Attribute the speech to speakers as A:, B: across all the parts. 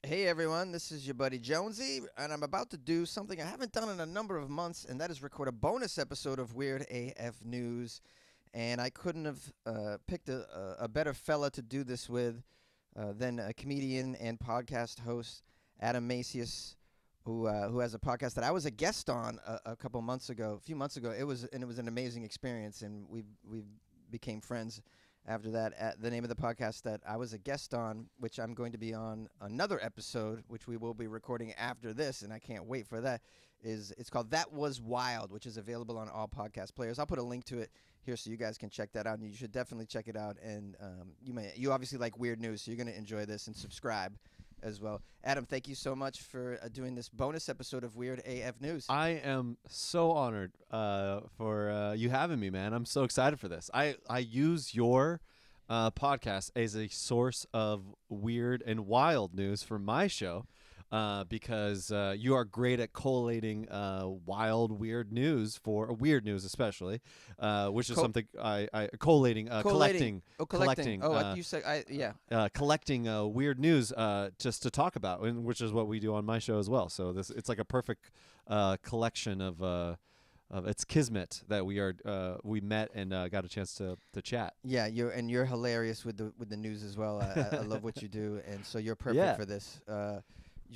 A: Hey everyone, this is your buddy Jonesy, and I'm about to do something I haven't done in a number of months, and that is record a bonus episode of Weird AF News. And I couldn't have picked a better fella to do this with than a comedian and podcast host, Adam Macias, who has a podcast that I was a guest on a few months ago. It was an amazing experience, and we became friends after that. The name of the podcast that I was a guest on, which I'm going to be on another episode, which we will be recording after this, and I can't wait for that, it's called That Was Wild, which is available on all podcast players. I'll put a link to it here so you guys can check that out, and you should definitely check it out. And you obviously like weird news, so you're going to enjoy this, and subscribe as well. Adam, thank you so much for doing this bonus episode of Weird AF News.
B: I am so honored for you having me, man. I'm so excited for this. I use your podcast as a source of weird and wild news for my show because you are great at collating wild, weird news for weird news, especially, which is something I collating, collecting.
A: Collecting.
B: Collecting.
A: You said yeah.
B: Collecting weird news just to talk about, and which is what we do on my show as well. So it's like a perfect collection of it's kismet that we met and got a chance to chat.
A: Yeah, you're hilarious with the news as well. I love what you do, and so you're perfect for this.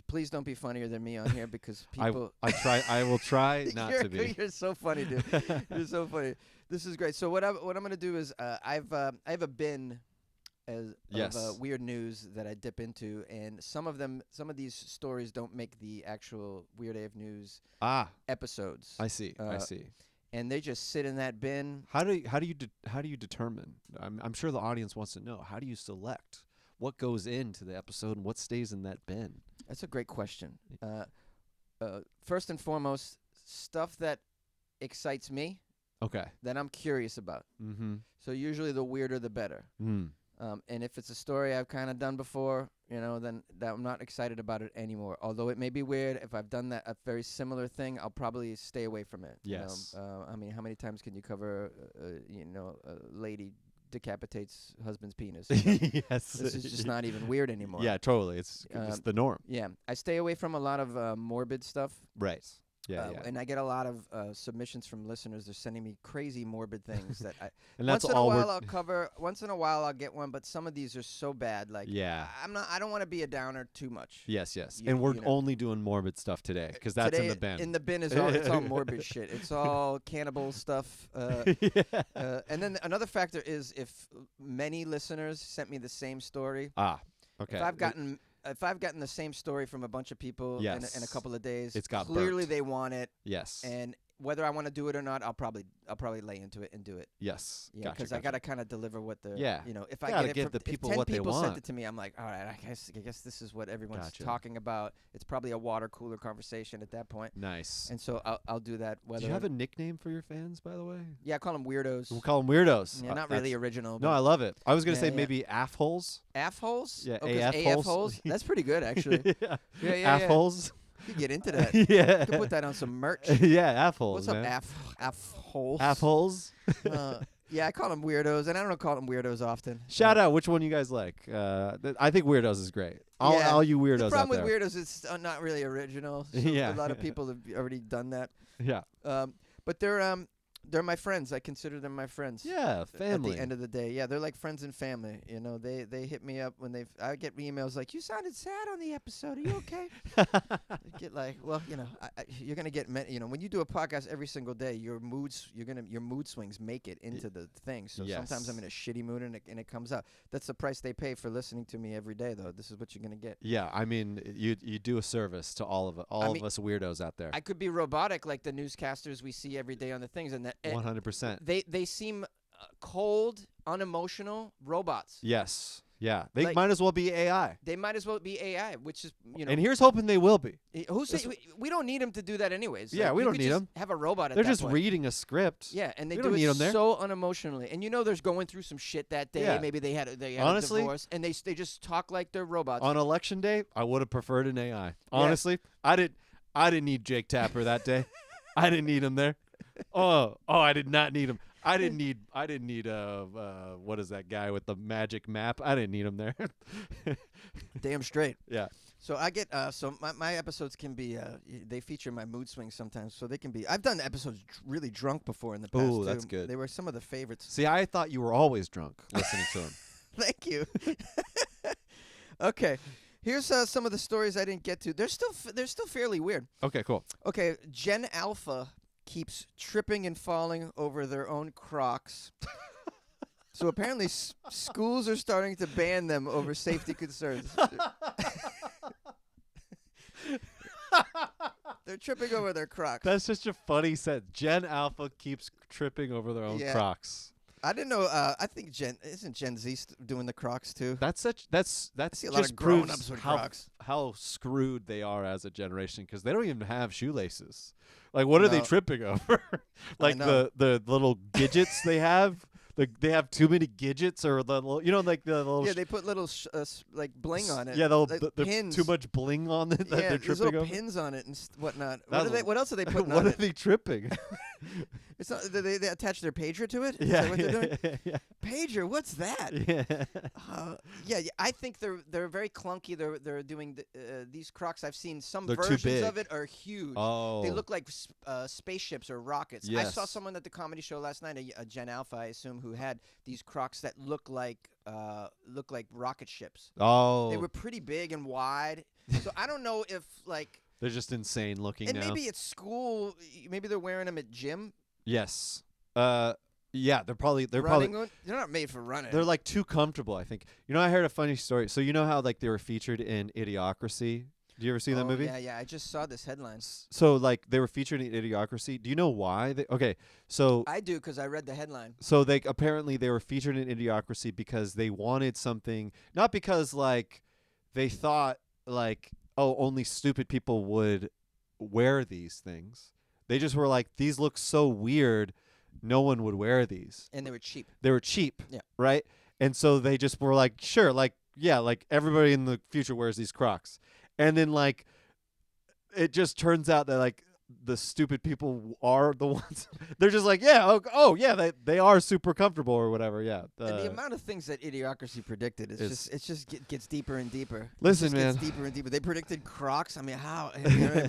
A: Please don't be funnier than me on here because people.
B: I will try not to be.
A: You're so funny, dude. You're so funny. This is great. So what I'm gonna do is I have a bin of weird news that I dip into, and some of these stories don't make the actual Weird AF News episodes.
B: I see.
A: And they just sit in that bin.
B: How do you determine? I'm sure the audience wants to know. How do you select what goes into the episode and what stays in that bin?
A: That's a great question. First and foremost, stuff that excites me.
B: Okay.
A: That I'm curious about.
B: Mm-hmm.
A: So usually the weirder the better.
B: Mm.
A: And if it's a story I've kind of done before, then I'm not excited about it anymore. Although it may be weird, if I've done a very similar thing, I'll probably stay away from it.
B: Yes.
A: I mean, how many times can you cover, a lady decapitates husband's penis?
B: Yes.
A: This is just not even weird anymore.
B: Yeah, totally. It's the norm.
A: Yeah. I stay away from a lot of morbid stuff.
B: Right. Yeah,
A: And I get a lot of submissions from listeners. They're sending me crazy morbid things that I.
B: And that's
A: once in a
B: all
A: while I'll cover. Once in a while I'll get one, but some of these are so bad. Like I don't want to be a downer too much.
B: Yes. And we're only doing morbid stuff today because that's
A: today,
B: in the bin.
A: In the bin is all it's all morbid shit. It's all cannibal stuff. And then another factor is if many listeners sent me the same story.
B: Okay.
A: If I've gotten the same story from a bunch of people in a couple of days,
B: it's got
A: clearly
B: burnt.
A: They want it.
B: Yes.
A: And whether I want to do it or not, I'll probably lay into it and do it.
B: Yes.
A: Yeah, because I gotta kind of deliver what the if I
B: gotta
A: get it
B: give
A: from,
B: the people
A: if 10
B: what they
A: people
B: want.
A: sent it to me, I'm like, all right, I guess this is what everyone's talking about. It's probably a water cooler conversation at that point.
B: Nice.
A: And so I'll do that.
B: Do you have a nickname for your fans, by the way?
A: Yeah, I call them weirdos.
B: We'll call them weirdos.
A: Yeah, not really original.
B: No, I love it. I was gonna say maybe AF-holes.
A: AF-holes?
B: Yeah,
A: AF-holes. That's pretty good, actually. Yeah.
B: AF-holes.
A: You get into that.
B: Yeah.
A: You can put that on some merch.
B: Yeah, AF-holes.
A: What's up, AF-holes?
B: AF-holes.
A: Yeah, I call them weirdos, and I don't call them weirdos often.
B: Shout out, which one you guys like? I think weirdos is great. All you weirdos out there.
A: The problem with weirdos is it's not really original. So a lot of people have already done that.
B: Yeah.
A: But they're my friends. I consider them my friends.
B: Yeah, family.
A: At the end of the day, yeah, they're like friends and family. They hit me up when I get emails like, "You sounded sad on the episode. Are you okay?" I get like, well, you're gonna get, when you do a podcast every single day, your mood swings make it into the thing. So sometimes I'm in a shitty mood and it comes out. That's the price they pay for listening to me every day, though. This is what you're gonna get.
B: Yeah, I mean, you do a service to all of us weirdos out there.
A: I could be robotic like the newscasters we see every day on the things, and that
B: 100%.
A: They seem cold, unemotional robots.
B: Yes. Yeah. They might as well be AI.
A: They might as well be AI, which is,
B: And here's hoping they will be.
A: We don't need them to do that anyways.
B: Yeah, we don't need them.
A: Have a robot at
B: They're
A: that
B: just
A: point.
B: reading a script.
A: Yeah, and they
B: we
A: do
B: don't need
A: it
B: them there.
A: so unemotionally. And there's going through some shit that day.
B: Yeah.
A: Maybe they had
B: Honestly,
A: a divorce, and they just talk like they're robots.
B: On election day, I would have preferred an AI. Honestly, I didn't need Jake Tapper that day. I didn't need him there. Oh, I did not need him. I didn't need what is that guy with the magic map? I didn't need him there.
A: Damn straight.
B: Yeah.
A: So I get so my episodes can be they feature my mood swings sometimes. So they can be. I've done episodes really drunk before in the past.
B: Ooh,
A: too.
B: that's good.
A: They were some of the favorites.
B: See, I thought you were always drunk listening to him.
A: Thank you. Okay, here's some of the stories I didn't get to. They're still fairly weird.
B: Okay, cool.
A: Okay, Gen Alpha keeps tripping and falling over their own Crocs. So apparently schools are starting to ban them over safety concerns. They're tripping over their Crocs.
B: That's such a funny sentence. Gen Alpha keeps tripping over their own
A: Yeah.
B: Crocs.
A: I didn't know. I think isn't Gen Z doing the Crocs too?
B: That's
A: see a lot
B: just
A: of
B: proves
A: grown-ups with
B: how
A: Crocs.
B: how screwed they are as a generation because they don't even have shoelaces. Like, what are they
A: No.
B: tripping over? Like
A: know.
B: the little gadgets they have. Like they have too many gadgets, or the little, like the little.
A: Yeah, they put little like bling on it.
B: Yeah,
A: like
B: the
A: pins.
B: too much bling on it that
A: Yeah,
B: they're
A: there's
B: tripping
A: little
B: over.
A: pins on it and whatnot.
B: That's
A: What else are they putting
B: What
A: on
B: are
A: it?
B: they tripping?
A: It's not. They attach their pager to it. Is
B: Yeah,
A: that what they're doing?
B: yeah,
A: Pager, what's that?
B: yeah.
A: Yeah, I think they're very clunky. They're doing these Crocs. I've seen some
B: They're too
A: versions of
B: big.
A: it are huge.
B: Oh,
A: They look like spaceships or rockets. I
B: Yes.
A: saw someone at the comedy show last night, a Gen Alpha, I assume, who had these Crocs that look like rocket ships.
B: Oh,
A: They were pretty big and wide. So I don't know if like,
B: they're just insane looking
A: and
B: now.
A: maybe at school, maybe they're wearing them at gym.
B: Yes. Yeah, they're
A: Running one? They're not made for running.
B: they're like too comfortable, I think. I heard a funny story. So you know how like they were featured in Idiocracy? Do you ever see that movie?
A: Yeah. I just saw this headline.
B: So like they were featured in Idiocracy. Do you know why? So
A: I do because I read the headline.
B: so they apparently they were featured in Idiocracy because they wanted something, not because like they thought like, oh, only stupid people would wear these things. They just were like, these look so weird, no one would wear these.
A: And they were cheap.
B: They were cheap,
A: Yeah.
B: right? And so they just were like, sure, like, yeah, like everybody in the future wears these Crocs. And then like it just turns out that like the stupid people are the ones. They're just like, yeah, oh yeah, they are super comfortable or whatever. Yeah.
A: And the amount of things that Idiocracy predicted is gets deeper and deeper.
B: Listen,
A: it
B: man.
A: gets deeper and deeper. They predicted Crocs. I mean, how?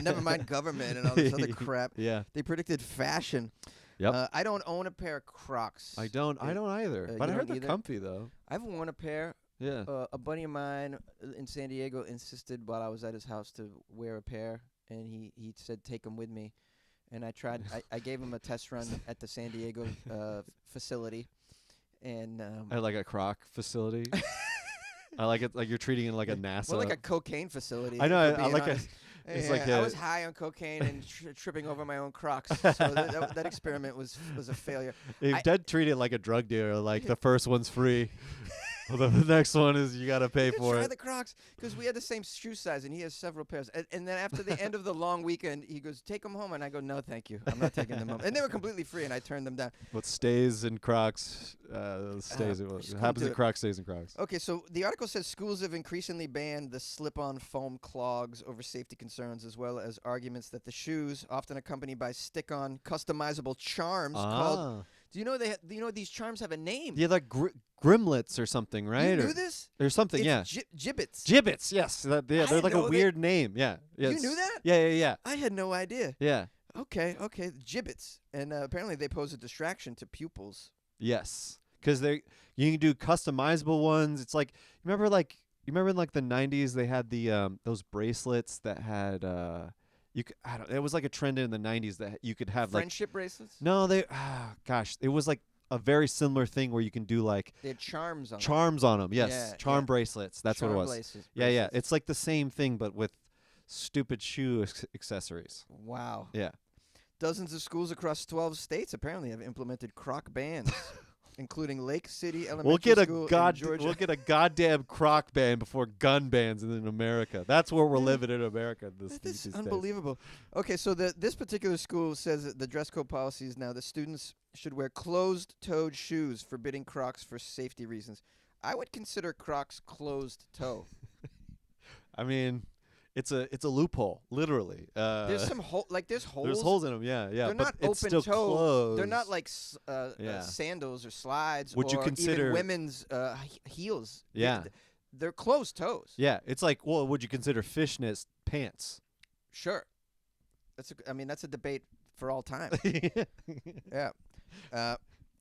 A: Never mind government and all this other crap.
B: Yeah.
A: They predicted fashion.
B: Yep.
A: I don't own a pair of Crocs.
B: I don't either. But
A: you
B: I heard
A: don't
B: they're
A: either?
B: comfy though.
A: I've worn a pair.
B: Yeah.
A: A buddy of mine in San Diego insisted while I was at his house to wear a pair, and he said take them with me, and I tried. I gave him a test run at the San Diego facility, and
B: At like a Croc facility. I like it like you're treating it like a NASA.
A: well, like a cocaine facility.
B: I know.
A: if we're
B: I
A: being
B: like
A: honest.
B: it's
A: Yeah,
B: like
A: I
B: a-
A: was high on cocaine and tripping over my own Crocs, so that experiment was a failure.
B: They
A: I-
B: did treat it like a drug dealer. Like the first one's free. Well, the next one is you got to pay
A: You
B: for
A: try
B: it.
A: the Crocs because we had the same shoe size, and he has several pairs. And then after the end of the long weekend, he goes, "Take them home," and I go, "No, thank you. I'm not taking them home." And they were completely free, and I turned them down.
B: What stays in Crocs stays.
A: just
B: What
A: couldn't
B: happens
A: do
B: in
A: it.
B: Crocs stays in Crocs.
A: Okay, so the article says schools have increasingly banned the slip-on foam clogs over safety concerns, as well as arguments that the shoes, often accompanied by stick-on customizable charms called. Do you know these charms have a name?
B: Yeah, like grimlets or something, right?
A: You
B: or
A: knew this?
B: There's something.
A: It's
B: Yeah.
A: gibbets.
B: Gibbets. Yes. They're
A: didn't
B: like a
A: know they-
B: weird name. Yeah.
A: You
B: Yes.
A: knew that?
B: Yeah.
A: I had no idea.
B: Yeah.
A: Okay, gibbets, and apparently they pose a distraction to pupils.
B: Yes. Because you can do customizable ones. It's like you remember in like the 90s they had the those bracelets that had it was like a trend in the 90s that you could have like
A: Friendship bracelets.
B: no they it was like a very similar thing where you can do like
A: They had charms on.
B: charms on them. Yes,
A: Yeah,
B: charm
A: yeah.
B: bracelets. That's
A: Charm
B: what it was.
A: bracelets.
B: Yeah. It's like the same thing but with stupid shoe accessories.
A: Wow.
B: Yeah.
A: Dozens of schools across 12 states apparently have implemented Croc bans, including Lake City Elementary
B: We'll get
A: School in Georgia.
B: we'll get a goddamn Croc ban before gun bans in America. That's where we're living in America.
A: This
B: these
A: is
B: days.
A: unbelievable. Okay, so this particular school says that the dress code policy is now the students should wear closed-toed shoes, forbidding Crocs for safety reasons. I would consider Crocs closed-toe.
B: I mean, it's a loophole, literally.
A: There's some there's holes.
B: There's holes in them. Yeah.
A: They're
B: but
A: not
B: it's
A: open
B: still
A: toe.
B: closed.
A: They're not like
B: Yeah.
A: sandals or slides
B: Would
A: or
B: you consider-
A: even women's heels.
B: Yeah.
A: They're closed toes.
B: Yeah, it's like, well, would you consider fishnet pants?
A: Sure. That's a debate for all time. Yeah.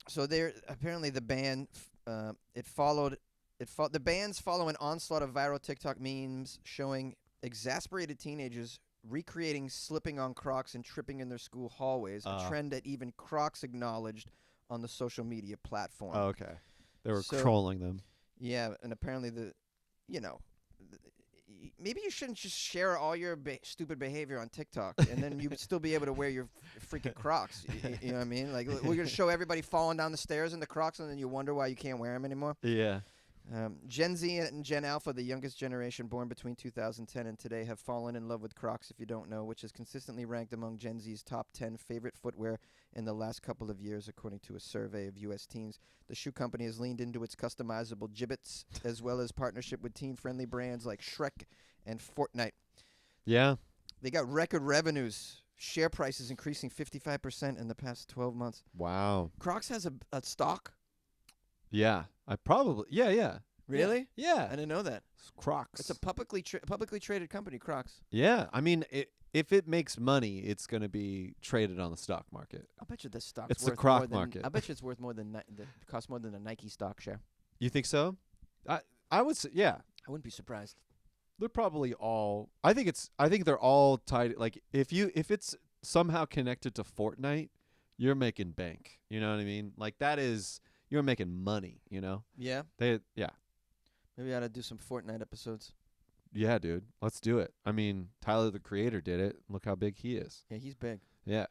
A: So there apparently the ban the bans follow an onslaught of viral TikTok memes showing exasperated teenagers recreating slipping on Crocs and tripping in their school hallways, a trend that even Crocs acknowledged on the social media platform.
B: Oh, okay. They were
A: So-
B: trolling them.
A: Yeah, and apparently maybe you shouldn't just share all your stupid behavior on TikTok, and then you would still be able to wear your freaking Crocs. You know what I mean? Like, we're going to show everybody falling down the stairs in the Crocs, and then you wonder why you can't wear them anymore.
B: Yeah.
A: Gen Z and Gen Alpha, the youngest generation born between 2010 and today, have fallen in love with Crocs, if you don't know, which is consistently ranked among Gen Z's top 10 favorite footwear in the last couple of years, according to a survey of U.S. teens. The shoe company has leaned into its customizable gibbets, as well as partnership with teen-friendly brands like Shrek and Fortnite.
B: Yeah.
A: They got record revenues. Share prices increasing 55% in the past 12 months.
B: Wow.
A: Crocs has a stock?
B: Yeah. Yeah.
A: Really?
B: Yeah.
A: I didn't know that.
B: It's Crocs.
A: It's a publicly traded company, Crocs.
B: Yeah. I mean, if it makes money, it's going to be traded on the stock market.
A: I bet you the stock's
B: It's
A: worth
B: the Croc
A: more than,
B: market.
A: I bet you it's worth more than costs more than a Nike stock share.
B: You think so? I would say, yeah.
A: I wouldn't be surprised.
B: They're probably all. I think they're all tied. Like if it's somehow connected to Fortnite, you're making bank. You know what I mean? Like you're making money. You know?
A: Yeah.
B: Yeah.
A: Maybe I ought to do some Fortnite episodes.
B: Yeah, dude. Let's do it. I mean, Tyler the Creator did it. Look how big he is.
A: Yeah, he's big.
B: Yeah.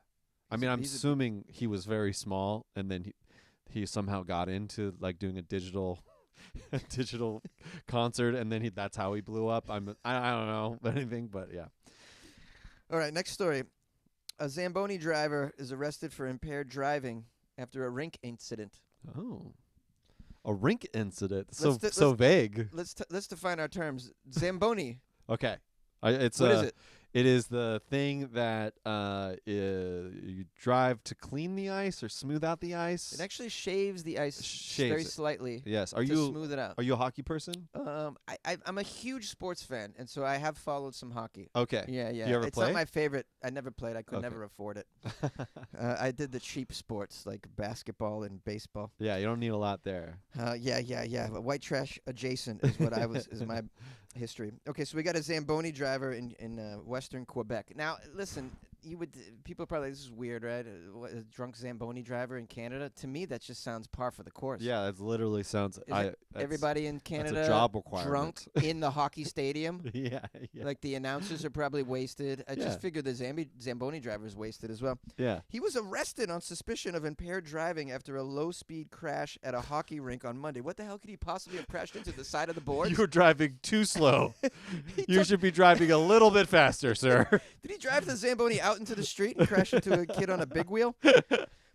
B: I'm assuming he was very small, and then he somehow got into like doing a digital concert, and then that's how he blew up. I don't know anything, but yeah.
A: All right, next story. A Zamboni driver is arrested for impaired driving after a rink incident.
B: Oh, a rink incident.
A: Let's
B: So vague.
A: Let's define our terms. Zamboni.
B: Okay,
A: What is it?
B: It is the thing that you drive to clean the ice or smooth out the ice.
A: It actually shaves the ice very slightly.
B: Yes.
A: To smooth it out.
B: Are you a hockey person?
A: I'm a huge sports fan, and so I have followed some hockey.
B: Okay.
A: Yeah.
B: You ever
A: it's
B: play?
A: not my favorite. I never played. I could
B: Okay.
A: never afford it. I did the cheap sports like basketball and baseball.
B: Yeah, you don't need a lot there.
A: Yeah. But white trash adjacent is what is my history. Okay, so we got a Zamboni driver in western Quebec. Now, listen, people are probably, this is weird, right? A drunk Zamboni driver in Canada. To me, that just sounds par for the course.
B: Yeah, that literally sounds.
A: Everybody in Canada
B: that's a job requirement.
A: drunk in the hockey stadium.
B: Yeah.
A: Like the announcers are probably wasted. I just figured the Zamboni driver's wasted as well.
B: Yeah.
A: He was arrested on suspicion of impaired driving after a low-speed crash at a hockey rink on Monday. What the hell could he possibly have crashed into? The side of the board?
B: You were driving too slow. You should be driving a little bit faster, sir.
A: Did he drive the Zamboni out into the street and crash into a kid on a big wheel?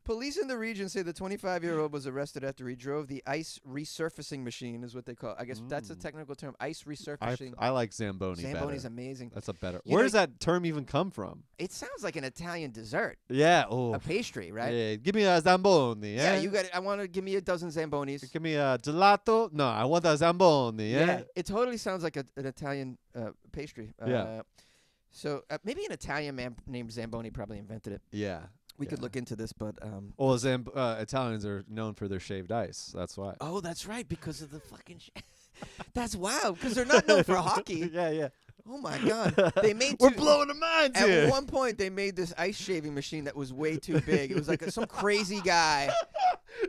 A: Police in the region say the 25-year-old was arrested after he drove the ice resurfacing machine, is what they call it. I guess that's a technical term, ice resurfacing.
B: I like Zamboni
A: Zamboni's
B: better.
A: amazing.
B: That's a better.
A: You
B: Where
A: know,
B: does that term even come from?
A: It sounds like an Italian dessert,
B: Yeah. Oh.
A: a pastry, right?
B: Yeah. Give me a Zamboni.
A: Yeah,
B: Yeah.
A: you got it. I want to give me a dozen Zambonis.
B: Give me a gelato. No, I want a Zamboni. Yeah.
A: It totally sounds like an Italian pastry.
B: Yeah.
A: So maybe an Italian man named Zamboni probably invented it.
B: Yeah.
A: We could look into this, but
B: Well, Italians are known for their shaved ice. That's why.
A: oh, that's right, because of the fucking. That's wild, because they're not known for hockey.
B: Yeah.
A: Oh my God! They made.
B: We're blowing the minds
A: At
B: here.
A: one point, they made this ice shaving machine that was way too big. It was like some crazy guy.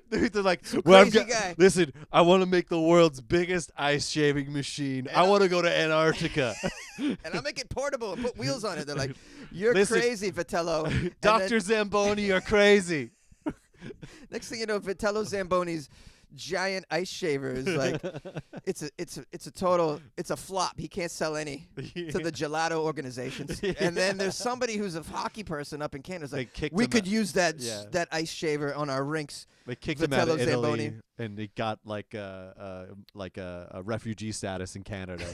B: Dude, they're like,
A: crazy guy.
B: Listen, I want to make the world's biggest ice shaving machine. I want to go to Antarctica.
A: And I'll make it portable and put wheels on it. They're like, "You're
B: Listen,
A: crazy, Vitello." And
B: Dr. Zamboni, you're crazy.
A: next thing you know, Vitello Zamboni's giant ice shaver is like, it's a flop. He can't sell any to the gelato organizations. And then there's somebody who's a hockey person up in Canada. It's like, we could use that that ice shaver on our rinks.
B: They kicked him out of
A: Vitello
B: Italy,
A: Zamboni.
B: and he got like a refugee status in Canada.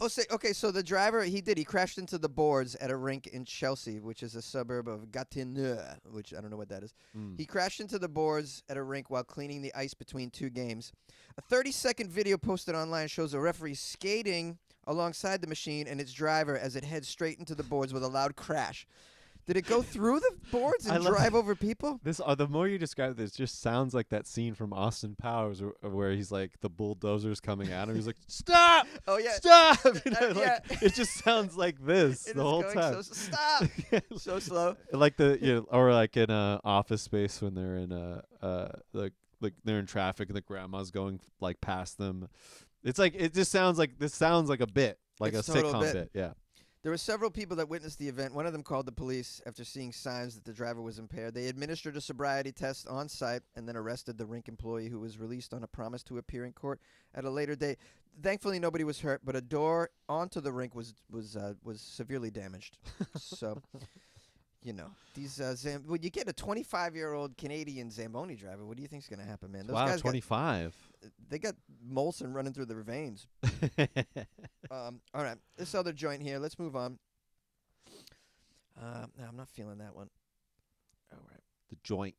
A: Okay, so the driver, he crashed into the boards at a rink in Chelsea, which is a suburb of Gatineau, which I don't know what that is.
B: Mm.
A: He crashed into the boards at a rink while cleaning the ice between two games. A 30-second video posted online shows a referee skating alongside the machine and its driver as it heads straight into the boards with a loud crash. Did it go through the boards and drive over people?
B: This the more you describe this, just sounds like that scene from Austin Powers where he's like the bulldozer's coming at him. He's like, "Stop!
A: Oh yeah,
B: Stop!" You know,
A: yeah.
B: It just sounds like this
A: It
B: the
A: is
B: whole
A: going
B: time.
A: stop! So slow.
B: Like or like in Office Space when they're in like they're in traffic and the grandma's going like past them. It's like this sounds like a bit, like
A: It's
B: a
A: a total
B: sitcom
A: bit.
B: bit. Yeah.
A: There were several people that witnessed the event. One of them called the police after seeing signs that the driver was impaired. They administered a sobriety test on site and then arrested the rink employee, who was released on a promise to appear in court at a later date. Thankfully, nobody was hurt, but a door onto the rink was severely damaged. So, you know, these when you get a 25-year-old Canadian Zamboni driver, what do you think's going to happen, man? Those
B: Wow,
A: guys
B: 25.
A: they got Molson running through their veins. All right, this other joint here. Let's move on. No, I'm not feeling that one. All right.
B: The joint.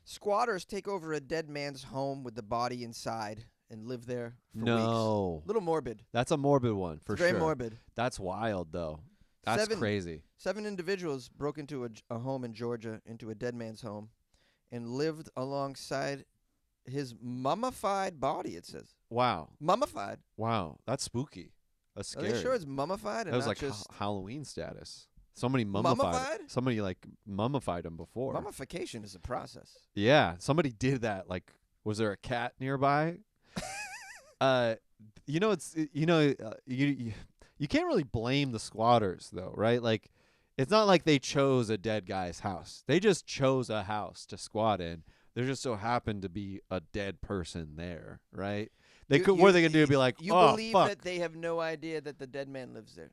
A: Squatters take over a dead man's home with the body inside and live there for weeks.
B: No.
A: Little morbid.
B: That's a morbid one for
A: It's
B: sure.
A: very morbid.
B: That's wild though. That's crazy.
A: 7 individuals broke into a home in Georgia, into a dead man's home, and lived alongside his mummified body, it says.
B: Wow.
A: Mummified.
B: Wow. That's spooky. That's
A: Are
B: scary.
A: they sure it's mummified and
B: That was
A: not
B: like
A: just
B: Halloween status. Somebody mummified.
A: Mummified?
B: Somebody like mummified him before.
A: mummification is a process.
B: Yeah, somebody did that. Like, was there a cat nearby? You know, you can't really blame the squatters though, right? Like, it's not like they chose a dead guy's house. They just chose a house to squat in. There just so happened to be a dead person there, right? What are they gonna do? Be like,
A: You
B: oh
A: believe
B: fuck.
A: that they have no idea that the dead man lives there?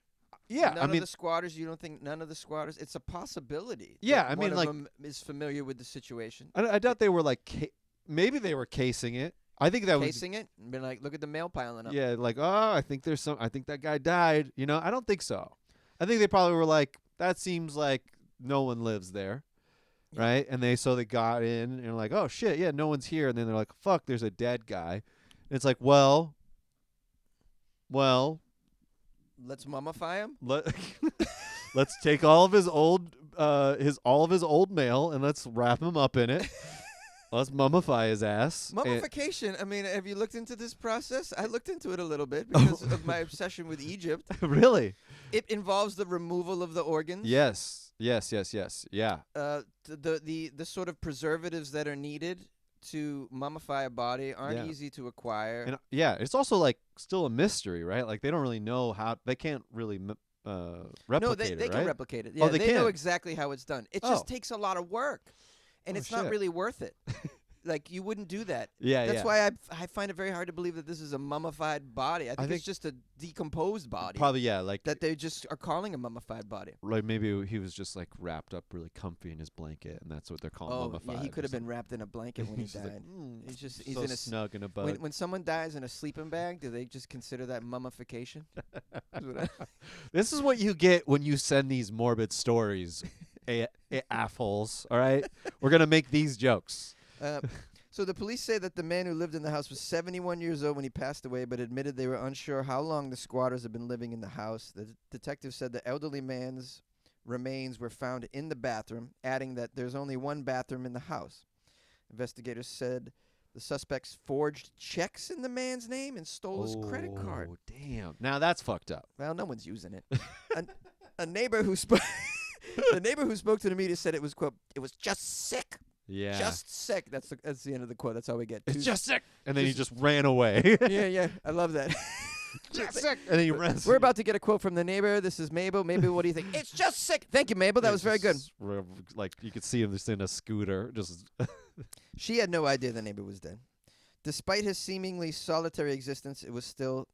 B: Yeah,
A: None
B: I mean,
A: of the squatters. You don't think none of the squatters? It's a possibility.
B: Yeah,
A: that
B: I mean,
A: one of
B: like-
A: them is familiar with the situation,
B: I doubt they were like, maybe they were casing it. I think that was
A: casing it, and been like, look at the mail piling up.
B: Yeah, like, oh, I think that guy died. You know, I don't think so. I think they probably were like, that seems like no one lives there, right? And they got in and like, oh shit, yeah, no one's here. And then they're like, fuck, there's a dead guy. And it's like, well,
A: Let's mummify him.
B: let's take all of his old mail and let's wrap him up in it. Let's mummify his ass.
A: Mummification. I mean, have you looked into this process? I looked into it a little bit because of my obsession with Egypt.
B: Really?
A: It involves the removal of the organs.
B: Yes. Yeah.
A: The sort of preservatives that are needed to mummify a body aren't
B: Yeah.
A: easy to acquire.
B: And yeah, it's also like still a mystery, right? Like they don't really know how. They can't really replicate
A: No, they
B: it, right?
A: can replicate it. Yeah,
B: they
A: know
B: can.
A: exactly how it's done. It
B: Oh.
A: just takes a lot of work, and
B: Oh,
A: it's not
B: shit.
A: really worth it. Like, you wouldn't do that.
B: Yeah,
A: That's
B: yeah.
A: why I find it very hard to believe that this is a mummified body. I think it's just a decomposed body.
B: Probably, yeah. Like
A: That they just are calling a mummified body.
B: like maybe he was just like wrapped up really comfy in his blanket, and that's what they're calling
A: Oh,
B: mummified.
A: yeah, he
B: or
A: could have been
B: something.
A: wrapped in a blanket when he
B: He's just like,
A: died. He's
B: so
A: in a
B: snug in a bud.
A: when someone dies in a sleeping bag, do they just consider that mummification?
B: This is what you get when you send these morbid stories, assholes. All right, we're gonna make these jokes.
A: So the police say that the man who lived in the house was 71 years old when he passed away, but admitted they were unsure how long the squatters had been living in the house. The detective said the elderly man's remains were found in the bathroom, adding that there's only one bathroom in the house. Investigators said the suspects forged checks in the man's name and stole his credit card.
B: Oh, damn! Now that's fucked up.
A: Well, no one's using it. A neighbor who spoke the neighbor who spoke to the media said it was, quote, "It was just sick."
B: Yeah.
A: Just sick. That's the end of the quote. That's all we get.
B: It's just sick. And then he just ran away.
A: Yeah. I love that.
B: Just sick. And then he ran.
A: We're about to get a quote from the neighbor. This is Mabel. Mabel, what do you think? It's just sick. Thank you, Mabel. That was very good.
B: Like you could see him just in a scooter. Just.
A: She had no idea the neighbor was dead. Despite his seemingly solitary existence, it was still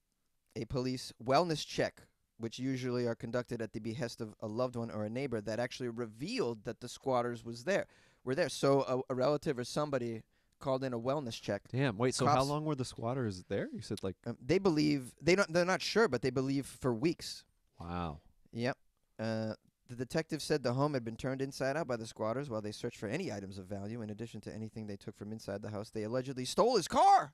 A: a police wellness check, which usually are conducted at the behest of a loved one or a neighbor, that actually revealed that the squatters were there. So a relative or somebody called in a wellness check.
B: Damn. Wait. So how
A: Cops-
B: long were the squatters there? You said like.
A: They believe they're not sure, but they believe for weeks.
B: Wow.
A: Yep. The detective said the home had been turned inside out by the squatters while they searched for any items of value. In addition to anything they took from inside the house, they allegedly stole his car.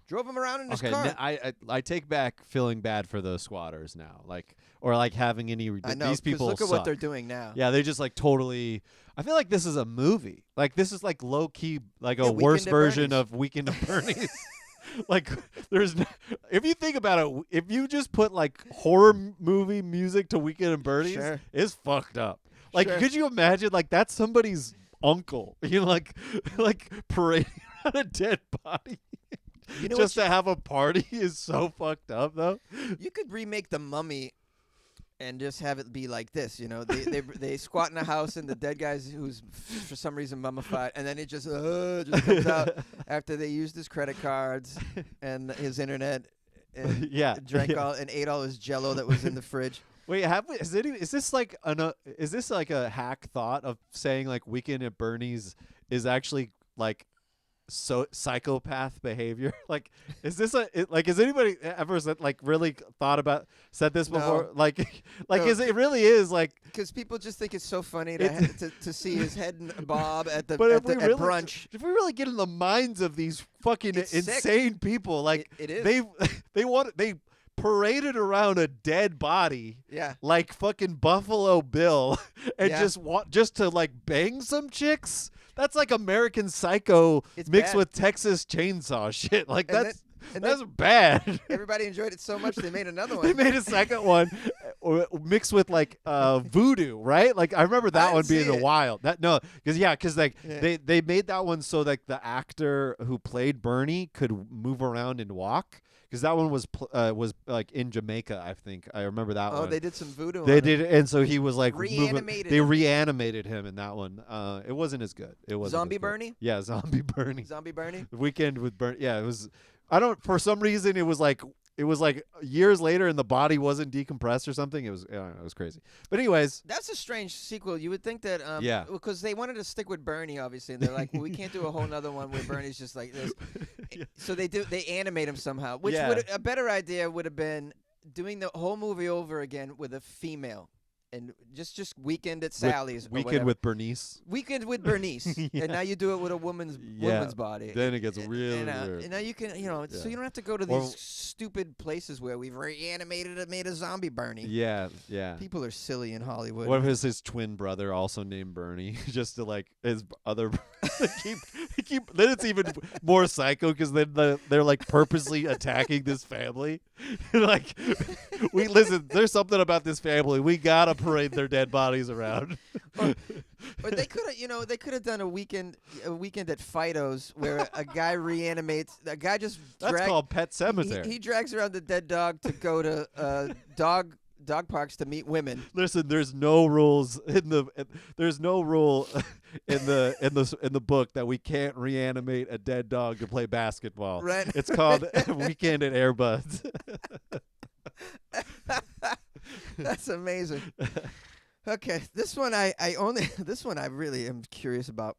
A: Drove him around in his car.
B: I take back feeling bad for the squatters now, like or like having any.
A: I know.
B: These
A: 'Cause
B: people
A: look at
B: suck.
A: what they're doing now.
B: Yeah, they just like totally. I feel like this is a movie. Like this is like low key, like
A: Yeah,
B: a worse
A: Weekend at
B: version
A: Bernie's.
B: of Weekend at Bernie's. Like there's, if you think about it, if you just put like horror movie music to Weekend at Bernie's,
A: Sure.
B: it's fucked up. Like
A: Sure.
B: could you imagine like that's somebody's uncle? You know, like parading around a dead body.
A: You know
B: Just
A: what
B: to have a party is so fucked up, though.
A: you could remake The Mummy and just have it be like this, you know. They squat in a house and the dead guy's who's for some reason mummified, and then it just comes out after they used his credit cards and his internet and
B: Yeah,
A: drank all and ate all his Jello that was in the fridge.
B: Wait, is this like a hack thought of saying like Weekend at Bernie's is actually like so psychopath behavior? Like, is this has anybody ever really said this
A: No.
B: before? Like
A: No.
B: is it really is like?
A: Because people just think it's so funny
B: It's-
A: to see his head and bob at the
B: But
A: at,
B: if we
A: the, at
B: really
A: brunch.
B: if we really get in the minds of these fucking
A: It's sick.
B: insane people, like
A: It is.
B: they paraded around a dead body.
A: Yeah.
B: Like fucking Buffalo Bill and
A: Yeah.
B: just to like bang some chicks. That's like American Psycho
A: It's
B: mixed
A: bad.
B: with Texas Chainsaw shit. Like
A: And
B: that's bad.
A: Everybody enjoyed it so much they made another
B: They
A: one.
B: made a second one mixed with like voodoo, right? Like I remember that
A: I
B: one
A: didn't
B: being
A: see it.
B: wild. Because like
A: Yeah.
B: they made that one so like the actor who played Bernie could move around and walk. Because that one was like in Jamaica, I think. I remember that one.
A: Oh, they did some voodoo.
B: They
A: on
B: did,
A: it.
B: and so he was like
A: Reanimated
B: They
A: him.
B: reanimated him in that one. It wasn't as good. It wasn't
A: Zombie
B: as good.
A: Bernie?
B: Yeah, Zombie Bernie.
A: Zombie Bernie.
B: Weekend with Bernie. Yeah, it was. I don't. For some reason, it was like years later, and the body wasn't decompressed or something. It was. I don't know, it was crazy. But anyways,
A: That's a strange sequel. You would think that,
B: Yeah.
A: because they wanted to stick with Bernie, obviously, and they're like, well, we can't do a whole nother one where Bernie's just like this.
B: Yeah.
A: So they animate him somehow, which
B: Yeah.
A: would a better idea would have been doing the whole movie over again with a female, and just Weekend at Sally's. or
B: Weekend
A: whatever.
B: with Bernice.
A: Weekend with Bernice,
B: Yeah.
A: and now you do it with a woman's body.
B: Then it gets
A: And-
B: really
A: and,
B: weird.
A: and now you can, so
B: Yeah.
A: you don't have to go to
B: Or-
A: these stupid places where we've reanimated and made a zombie Bernie.
B: Yeah, yeah.
A: People are silly in Hollywood.
B: What if it's his twin brother also named Bernie, just to like his other keep then it's even more psycho because then they're like purposely attacking this family. Like there's something about this family. We gotta parade their dead bodies around.
A: Or they could have, they could have done a weekend at Fido's where a guy reanimates. A guy just
B: That's called Pet Cemetery.
A: He drags around the dead dog to go to dog parks to meet women.
B: Listen, there's no rules there's no rule in the book that we can't reanimate a dead dog to play basketball.
A: Right.
B: It's called Weekend at Airbuds.
A: That's amazing. Okay, this one this one I really am curious about.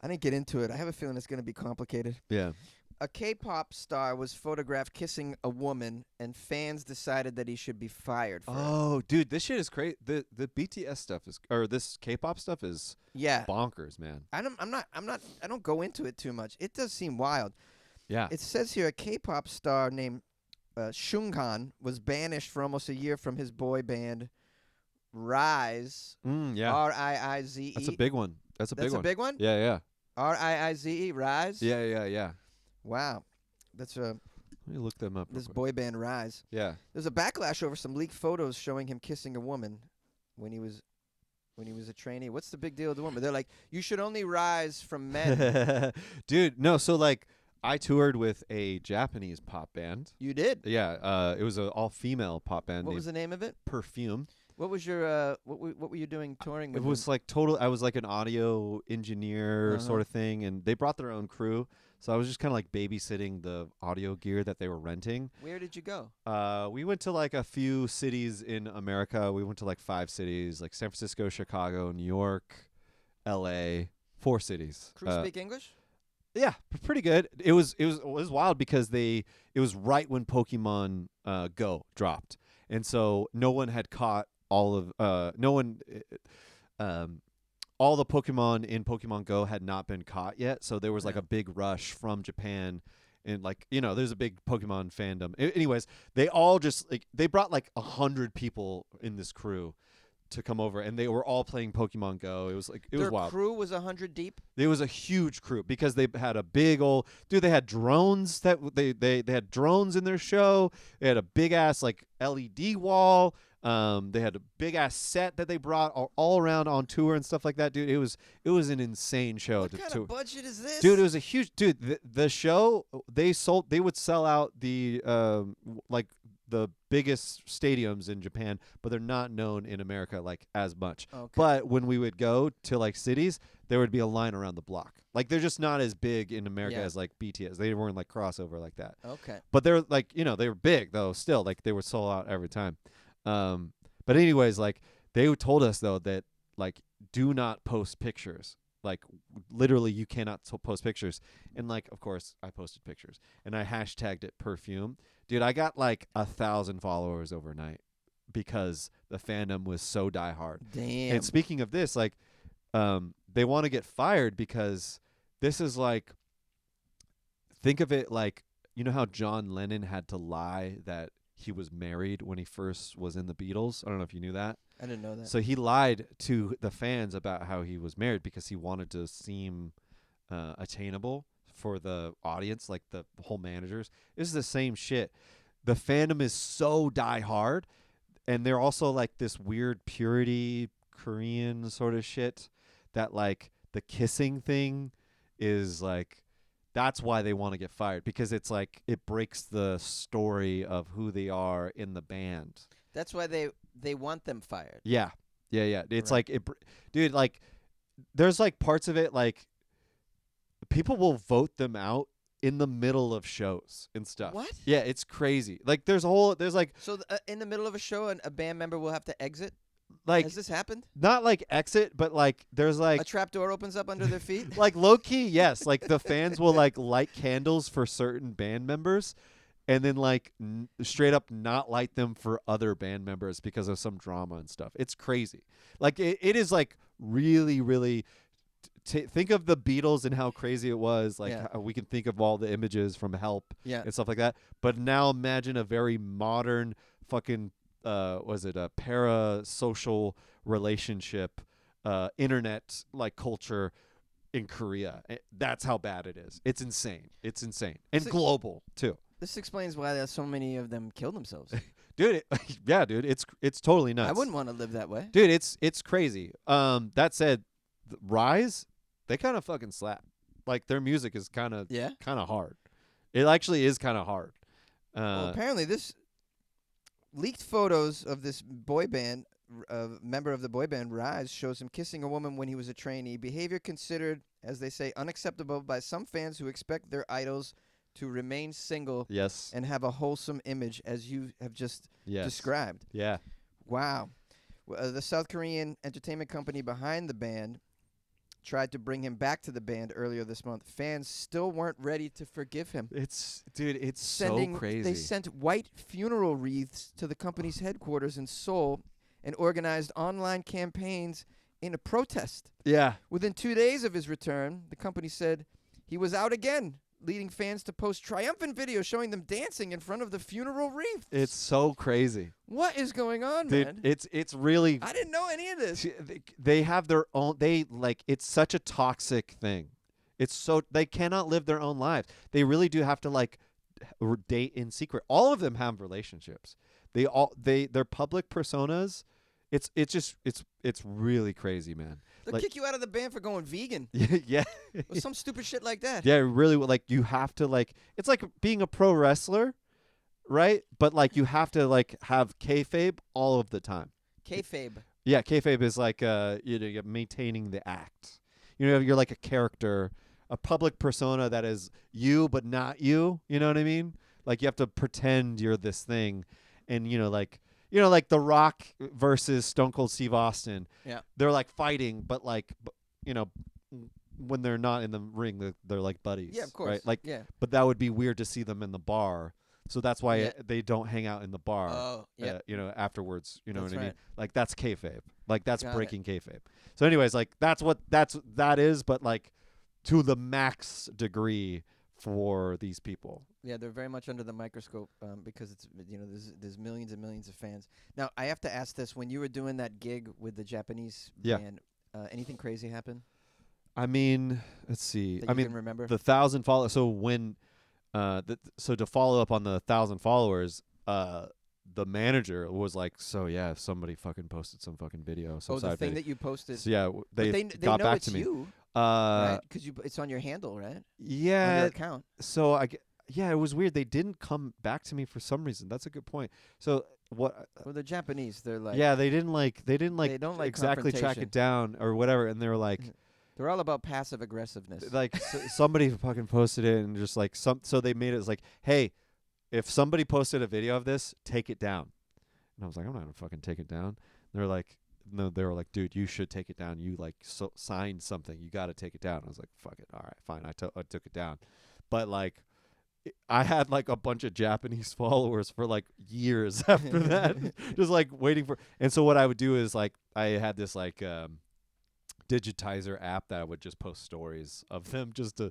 A: I didn't get into it. I have a feeling it's going to be complicated.
B: Yeah.
A: A K-pop star was photographed kissing a woman, and fans decided that he should be fired for it.
B: Oh, dude, this shit is crazy. The BTS stuff this K-pop stuff is
A: Yeah.
B: bonkers, man.
A: I don't go into it too much. It does seem wild.
B: Yeah.
A: It says here a K-pop star named Shunghan was banished for almost a year from his boy band Rise.
B: Yeah.
A: R-I-I-Z-E.
B: That's a big one. That's a big one.
A: a big one?
B: Yeah, yeah.
A: R-I-I-Z-E, Rise?
B: Yeah, yeah, yeah.
A: Wow. That's
B: Let me look them up. real
A: this
B: quick.
A: boy band Rise.
B: Yeah.
A: There's a backlash over some leaked photos showing him kissing a woman when he was a trainee. What's the big deal with the woman? They're like, you should only rise from men.
B: Dude, no, so like I toured with a Japanese pop band.
A: You did?
B: Yeah, it was an all-female pop band
A: What
B: named
A: was the name of it?
B: Perfume.
A: What was your what were you doing touring with?
B: It was like I was like an audio engineer
A: Uh-huh.
B: sort of thing, and they brought their own crew. So I was just kind of like babysitting the audio gear that they were renting.
A: Where did you go?
B: We went to like a few cities in America. We went to like 5 cities, like San Francisco, Chicago, New York, L.A., 4 cities.
A: Crew speak English?
B: Yeah, pretty good. It was wild because it was right when Pokemon Go dropped, and so no one had caught all of no one um all the Pokemon in Pokemon Go had not been caught yet. So there was like
A: Yeah.
B: a big rush from Japan. And like there's a big Pokemon fandom. Anyways, they all just like they brought like 100 people in this crew to come over, and they were all playing Pokemon Go. It was like it was
A: Their
B: wild.
A: crew was 100 deep.
B: It was a huge crew because they had a big old dude. They had drones that they had drones in their show. They had a big ass like LED wall. They had a big ass set that they brought all around on tour and stuff like that, dude. It was an insane show.
A: What kind of budget is this?
B: Dude, it was a huge dude. The show they would sell out the like the biggest stadiums in Japan, but they're not known in America like as much.
A: Okay.
B: But when we would go to like cities, there would be a line around the block. Like they're just not as big in America
A: Yeah.
B: as like BTS. They weren't like crossover like that.
A: Okay.
B: But they're like, they were big though still. Like they were sold out every time. But anyways, like they told us though that like do not post pictures. Like literally you cannot post pictures. And like of course I posted pictures and I hashtagged it perfume. Dude, I got like 1,000 followers overnight because the fandom was so diehard.
A: Damn.
B: And speaking of this, like they want to get fired because this is like, think of it like, you know how John Lennon had to lie that he was married when he first was in the Beatles? I don't know if you knew that.
A: I didn't know that.
B: So he lied to the fans about how he was married because he wanted to seem attainable for the audience, like the whole managers. This is the same shit. The fandom is so diehard, and they're also like this weird purity Korean sort of shit that like the kissing thing is like that's why they want to get fired because it's like it breaks the story of who they are in the band.
A: That's why they want them fired.
B: Yeah. It's
A: Right.
B: like dude, like there's like parts of it like people will vote them out in the middle of shows and stuff.
A: What?
B: Yeah, it's crazy. Like there's like
A: So in the middle of a show, a band member will have to exit.
B: like
A: Has this happened?
B: not like exit, but like there's like
A: A trap door opens up under their feet.
B: like low key, yes. Like the fans will like light candles for certain band members, and then like straight up not light them for other band members because of some drama and stuff. It's crazy. Like it is like really, really. Think of the Beatles and how crazy it was. Like
A: Yeah.
B: how we can think of all the images from Help
A: Yeah.
B: and stuff like that. But now imagine a very modern fucking was it a parasocial relationship, internet like culture in Korea. That's how bad it is. It's insane. It's insane and
A: So-
B: global too,
A: This explains why there's so many of them kill themselves.
B: dude. Yeah, dude. It's totally nuts.
A: I wouldn't want to live that way.
B: Dude. It's crazy. That said, Rise, they kind of fucking slap. Like their music is kind of
A: Yeah.
B: hard. It actually is kind of hard.
A: Well, apparently this leaked photos of this boy band, member of the boy band Rise, shows him kissing a woman when he was a trainee. Behavior considered, as they say, unacceptable by some fans who expect their idols to remain single
B: Yes.
A: and have a wholesome image, as you have just
B: Yes.
A: described.
B: Yeah.
A: Wow. The South Korean entertainment company behind the band tried to bring him back to the band earlier this month. Fans still weren't ready to forgive him.
B: It's so
A: Sending,
B: crazy.
A: They sent white funeral wreaths to the company's headquarters in Seoul and organized online campaigns in a protest.
B: Yeah.
A: Within 2 days of his return, the company said he was out again, leading fans to post triumphant videos showing them dancing in front of the funeral wreaths.
B: It's so crazy.
A: What is going on,
B: Dude,
A: man?
B: it's really
A: I didn't know any of this.
B: they have their own it's such a toxic thing. It's so they cannot live their own lives. They really do have to like date in secret. All of them have relationships. Their public personas. It's really crazy, man.
A: They'll
B: like-
A: kick you out of the band for going vegan
B: Yeah.
A: or some stupid shit like that.
B: Yeah, really like you have to like it's like being a pro wrestler, right? But like you have to like have kayfabe all of the time.
A: Kayfabe.
B: Yeah, kayfabe is like you're maintaining the act. You're like a character, a public persona that is you but not you. You know what I mean? Like you have to pretend you're this thing, and like The Rock versus Stone Cold Steve Austin.
A: Yeah.
B: They're like fighting, but when they're not in the ring, they're like buddies.
A: Yeah, of course.
B: Right? Like,
A: yeah.
B: but that would be weird to see them in the bar. So that's why
A: Yeah.
B: they don't hang out in the bar.
A: Oh, yeah.
B: Afterwards. You know
A: That's
B: what I mean?
A: right.
B: Like that's kayfabe. Like that's
A: Got it.
B: breaking kayfabe. So, anyways, like that is, but like to the max degree for these people.
A: Yeah, they're very much under the microscope because it's there's millions and millions of fans. Now I have to ask this: when you were doing that gig with the Japanese
B: Yeah.
A: band, anything crazy happen
B: I mean, let's see.
A: that
B: I
A: you
B: mean,
A: can remember?
B: the 1,000 followers. So when, so to follow up on the 1,000 followers, the manager was like, so yeah, if somebody fucking posted some fucking video, some
A: Oh, the
B: side
A: thing
B: video.
A: that you posted.
B: So yeah,
A: But
B: they
A: they
B: got
A: know
B: back
A: it's
B: to me.
A: you, right? Because it's on your handle, right? On
B: Yeah.
A: your account.
B: So yeah, it was weird. They didn't come back to me for some reason. That's a good point. So what?
A: Well, the Japanese, they're like,
B: Yeah, they didn't like
A: they don't like
B: exactly track
A: confrontation.
B: it down or whatever, and they were like.
A: They're all about passive aggressiveness.
B: Like somebody fucking posted it and just like so they made it as like, hey, if somebody posted a video of this, take it down. And I was like, I'm not gonna fucking take it down. They're like, no, they were like, dude, you should take it down. You like signed something. You got to take it down. I was like, fuck it. All right, fine. I took it down. But like, I had like a bunch of Japanese followers for like years after that, just like waiting for. And so what I would do is like, I had this like. Digitizer app that I would just post stories of them just to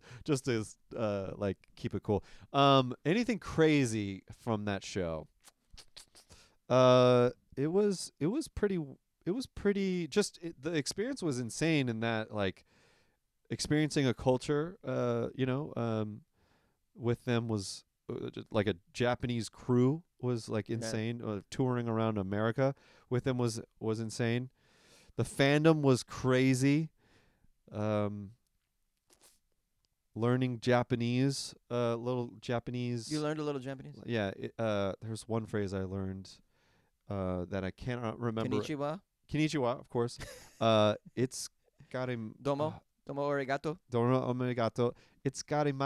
B: like keep it cool. Anything crazy from that show? It was pretty just the experience was insane in that like experiencing a culture with them was like a Japanese crew was like insane. Touring around America with them was insane. The fandom was crazy. Learning Japanese, little Japanese.
A: You learned a little Japanese?
B: Yeah. There's one phrase I learned that I cannot remember.
A: Konnichiwa?
B: Konnichiwa, of course. It's got him.
A: Domo? Domo arigato?
B: Domo omegato. It's got him.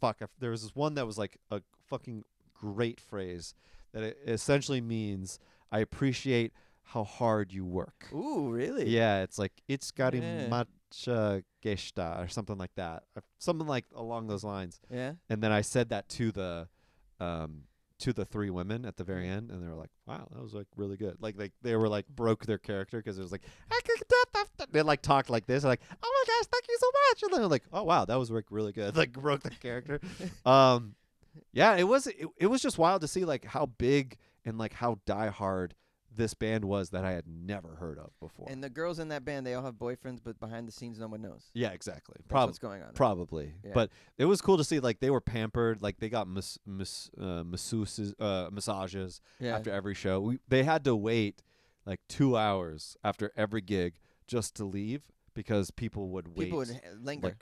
B: Fuck. There was this one that was like a fucking great phrase that it essentially means I appreciate how hard you work.
A: Ooh, really?
B: Yeah, it's like it's got
A: Yeah.
B: macha geshta or something like that. Something like along those lines.
A: Yeah?
B: And then I said that to the three women at the very end, and they were like, "Wow, that was like really good." Like they were like broke their character because it was like they like talked like this, like, "Oh my gosh, thank you so much," and then they're like, "Oh wow, that was like really good." Like broke the character. Yeah, it was just wild to see like how big and like how diehard this band was that I had never heard of before.
A: And the girls in that band, they all have boyfriends, but behind the scenes, no one knows.
B: Yeah, exactly.
A: That's what's going on.
B: Probably.
A: Yeah.
B: But it was cool to see like they were pampered, like they got massages
A: Yeah.
B: after every show. They had to wait like 2 hours after every gig just to leave because people would wait.
A: People would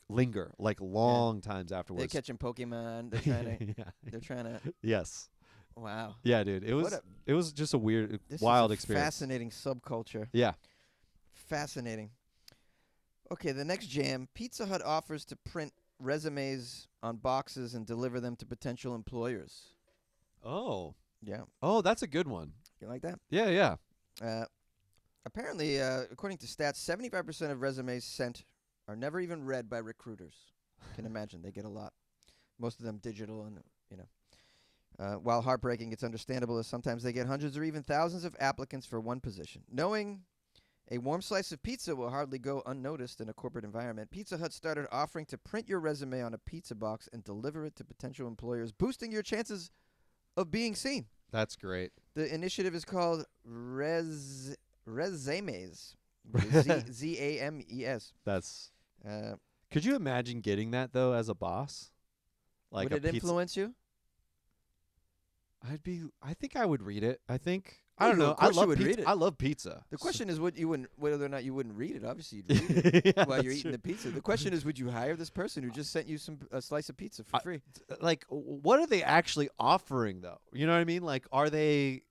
A: linger.
B: Like long times
A: They're
B: afterwards.
A: catching Pokemon. They're trying to.
B: Yeah.
A: They're trying to.
B: Yes.
A: Wow.
B: Yeah, dude. It was just a weird,
A: This
B: wild
A: is a
B: experience.
A: Fascinating subculture.
B: Yeah.
A: Fascinating. Okay, the next jam. Pizza Hut offers to print resumes on boxes and deliver them to potential employers.
B: Oh.
A: Yeah.
B: Oh, that's a good one.
A: You like that?
B: Yeah.
A: Apparently, according to stats, 75% of resumes sent are never even read by recruiters. Can imagine. They get a lot. Most of them digital and, while heartbreaking, it's understandable as sometimes they get hundreds or even thousands of applicants for one position. Knowing a warm slice of pizza will hardly go unnoticed in a corporate environment, Pizza Hut started offering to print your resume on a pizza box and deliver it to potential employers, boosting your chances of being seen.
B: That's great.
A: The initiative is called Resumes. Zames.
B: That's.
A: Uh,
B: Could you imagine getting that though as a boss? Like
A: would
B: a
A: it
B: pizza.
A: influence you?
B: I think I would read it. I think.
A: Oh,
B: I don't know.
A: of course
B: I
A: you
B: love
A: would
B: pizza.
A: read it.
B: I love pizza.
A: The question is whether or not you wouldn't read it. Obviously, you'd read it
B: Yeah,
A: while you're
B: that's
A: eating
B: true.
A: the pizza. The question is, would you hire this person who just sent you a slice of pizza for free?
B: Like, what are they actually offering though? You know what I mean? Like, are they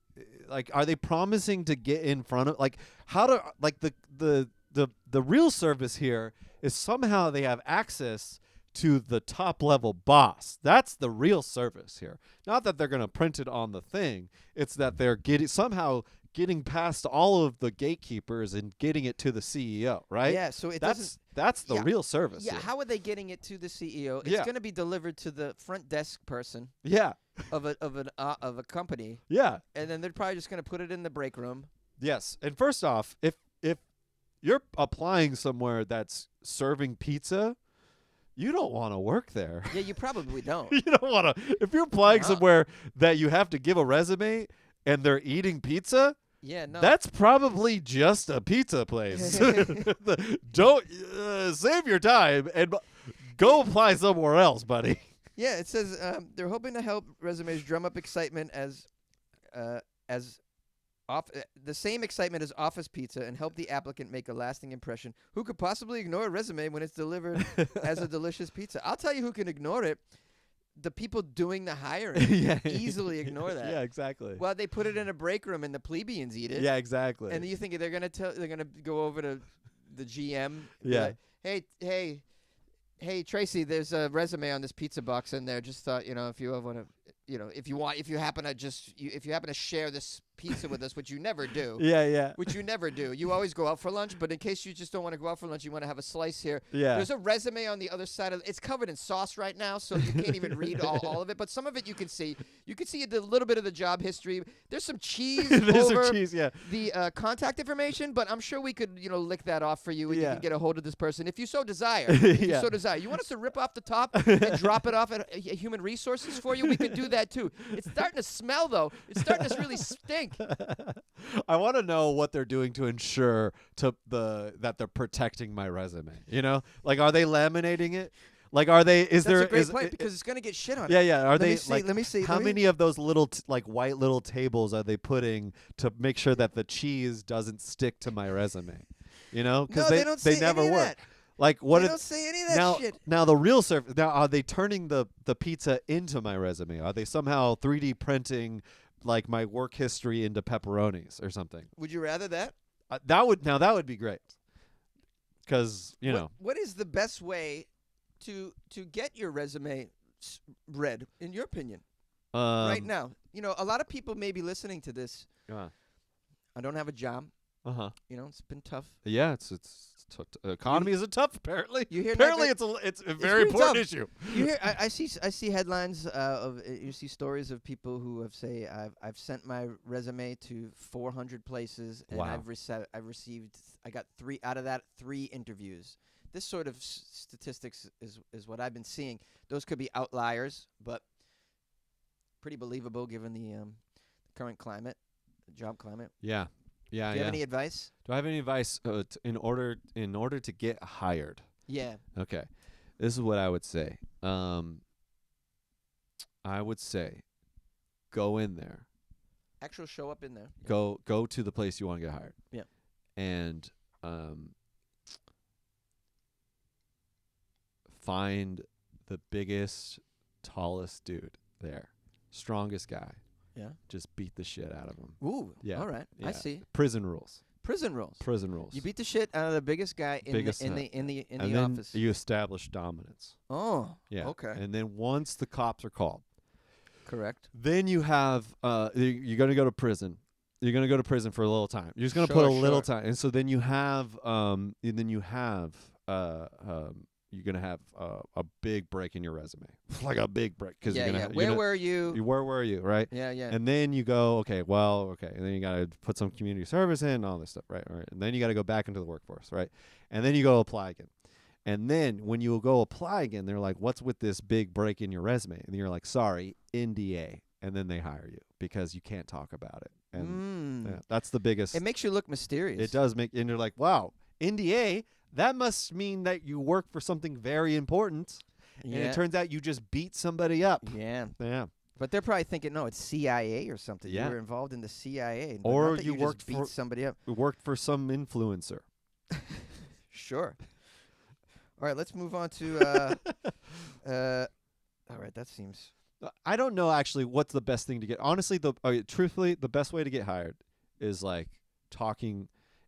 B: promising to get in front of how to the real service here is somehow they have access to the top level boss. That's the real service here. Not that they're going to print it on the thing. It's that they're getting past all of the gatekeepers and getting it to the CEO, right?
A: Yeah, so
B: that's the real service.
A: Yeah,
B: here.
A: how are they getting it to the CEO? It's
B: Yeah.
A: going to be delivered to the front desk person
B: Yeah.
A: of a company,
B: Yeah.
A: and then they're probably just going to put it in the break room.
B: Yes. And first off, if you're applying somewhere that's serving pizza, you don't want to work there.
A: Yeah, you probably don't.
B: You don't want to. If you're applying
A: No.
B: somewhere that you have to give a resume and they're eating pizza,
A: Yeah, no.
B: that's probably just a pizza place. Don't save your time and go apply somewhere else, buddy.
A: Yeah, it says they're hoping to help resumes drum up excitement as the same excitement as office pizza and help the applicant make a lasting impression. Who could possibly ignore a resume when it's delivered as a delicious pizza? I'll tell you who can ignore it. The people doing the hiring
B: Yeah.
A: easily ignore that.
B: Yeah, exactly.
A: Well, they put it in a break room and the plebeians eat it.
B: Yeah, exactly.
A: And you think they're gonna go over to the GM. And be
B: Yeah.
A: like, hey, Tracy, there's a resume on this pizza box in there. Just thought, if you want to, if you happen to share this pizza with us, which you never do.
B: Yeah.
A: Which you never do. You always go out for lunch, but in case you just don't want to go out for lunch, you want to have a slice here.
B: Yeah.
A: There's a resume on the other side of it's covered in sauce right now, so you can't even read all of it. But some of it you can see. You can see a little bit of the job history. There's some cheese
B: There's
A: over
B: some cheese, yeah.
A: the contact information, but I'm sure we could, lick that off for you and you
B: Yeah.
A: can get a hold of this person if you so desire.
B: Yeah.
A: You want us to rip off the top and drop it off at Human Resources for you? We could do that too. It's starting to smell though. It's starting to really stink.
B: I want to know what they're doing to ensure that they're protecting my resume. Like, are they laminating it? Like, are they?
A: That's a great point because it's going to get shit on.
B: Yeah. Are
A: Let
B: they?
A: me see, let me see.
B: How many of those little white little tables are they putting to make sure that the cheese doesn't stick to my resume? Because
A: No, they don't say
B: never
A: any of
B: work.
A: that.
B: Like, what?
A: They don't say any of that
B: now,
A: shit.
B: Now the real surf. Now, are they turning the pizza into my resume? Are they somehow 3D printing like my work history into pepperonis or something?
A: Would you rather that?
B: That would be great. Because
A: what is the best way to get your resume read, in your opinion, right now? A lot of people may be listening to this. I don't have a job. It's been tough.
B: Yeah, it's economy isn't tough. Apparently,
A: You hear
B: apparently
A: that-
B: it's a very
A: pretty
B: important
A: tough.
B: issue.
A: You hear? I see headlines you see stories of people who have say I've sent my resume to 400 places and
B: Wow.
A: I got 3 out of that 3 interviews. This sort of statistics is what I've been seeing. Those could be outliers, but pretty believable given the current climate, the job climate.
B: Yeah.
A: Do you have any advice?
B: Do I have any advice in order to get hired?
A: Yeah.
B: Okay, this is what I would say. I would say, go in there.
A: Actual show up in there. Yeah.
B: Go to the place you want to get hired.
A: Yeah.
B: And find the biggest, tallest dude there, strongest guy.
A: Yeah.
B: Just beat the shit out of him.
A: Ooh.
B: Yeah.
A: All right.
B: Yeah.
A: I see.
B: Prison rules.
A: Prison rules.
B: Prison rules.
A: You beat the shit out of the biggest guy in
B: Biggest
A: the
B: and
A: the
B: then
A: office.
B: you establish dominance.
A: Oh.
B: Yeah.
A: Okay.
B: And then once the cops are called,
A: Correct.
B: then you have you're going to go to prison. You're going to go to prison for a little time. You're just going to put
A: Sure,
B: a little
A: sure.
B: time. And so then you have you're going to have a big break in your resume. Like a big break cuz
A: Yeah,
B: you're
A: yeah.
B: going to
A: Where were you?
B: where were you, right?
A: Yeah, yeah.
B: And then you go, okay, and then you got to put some community service in, all this stuff, right? And then you got to go back into the workforce, right? And then you go apply again. And then when you go apply again, they're like, what's with this big break in your resume? And you're like, sorry, NDA. And then they hire you because you can't talk about it. And yeah, that's the biggest.
A: It makes you look mysterious.
B: It does make, and you're like, wow, NDA, that must mean that you work for something very important.
A: Yeah.
B: And it turns out you just beat somebody up.
A: Yeah.
B: Yeah.
A: But they're probably thinking, no, it's CIA or something.
B: Yeah.
A: You were involved in the CIA. But
B: Or
A: not that
B: you
A: just
B: worked
A: beat
B: for-
A: somebody up.
B: We worked for some influencer.
A: Sure. All right, let's move on to all right, that seems
B: I don't know actually what's the best thing to get. Honestly, truthfully, the best way to get hired is like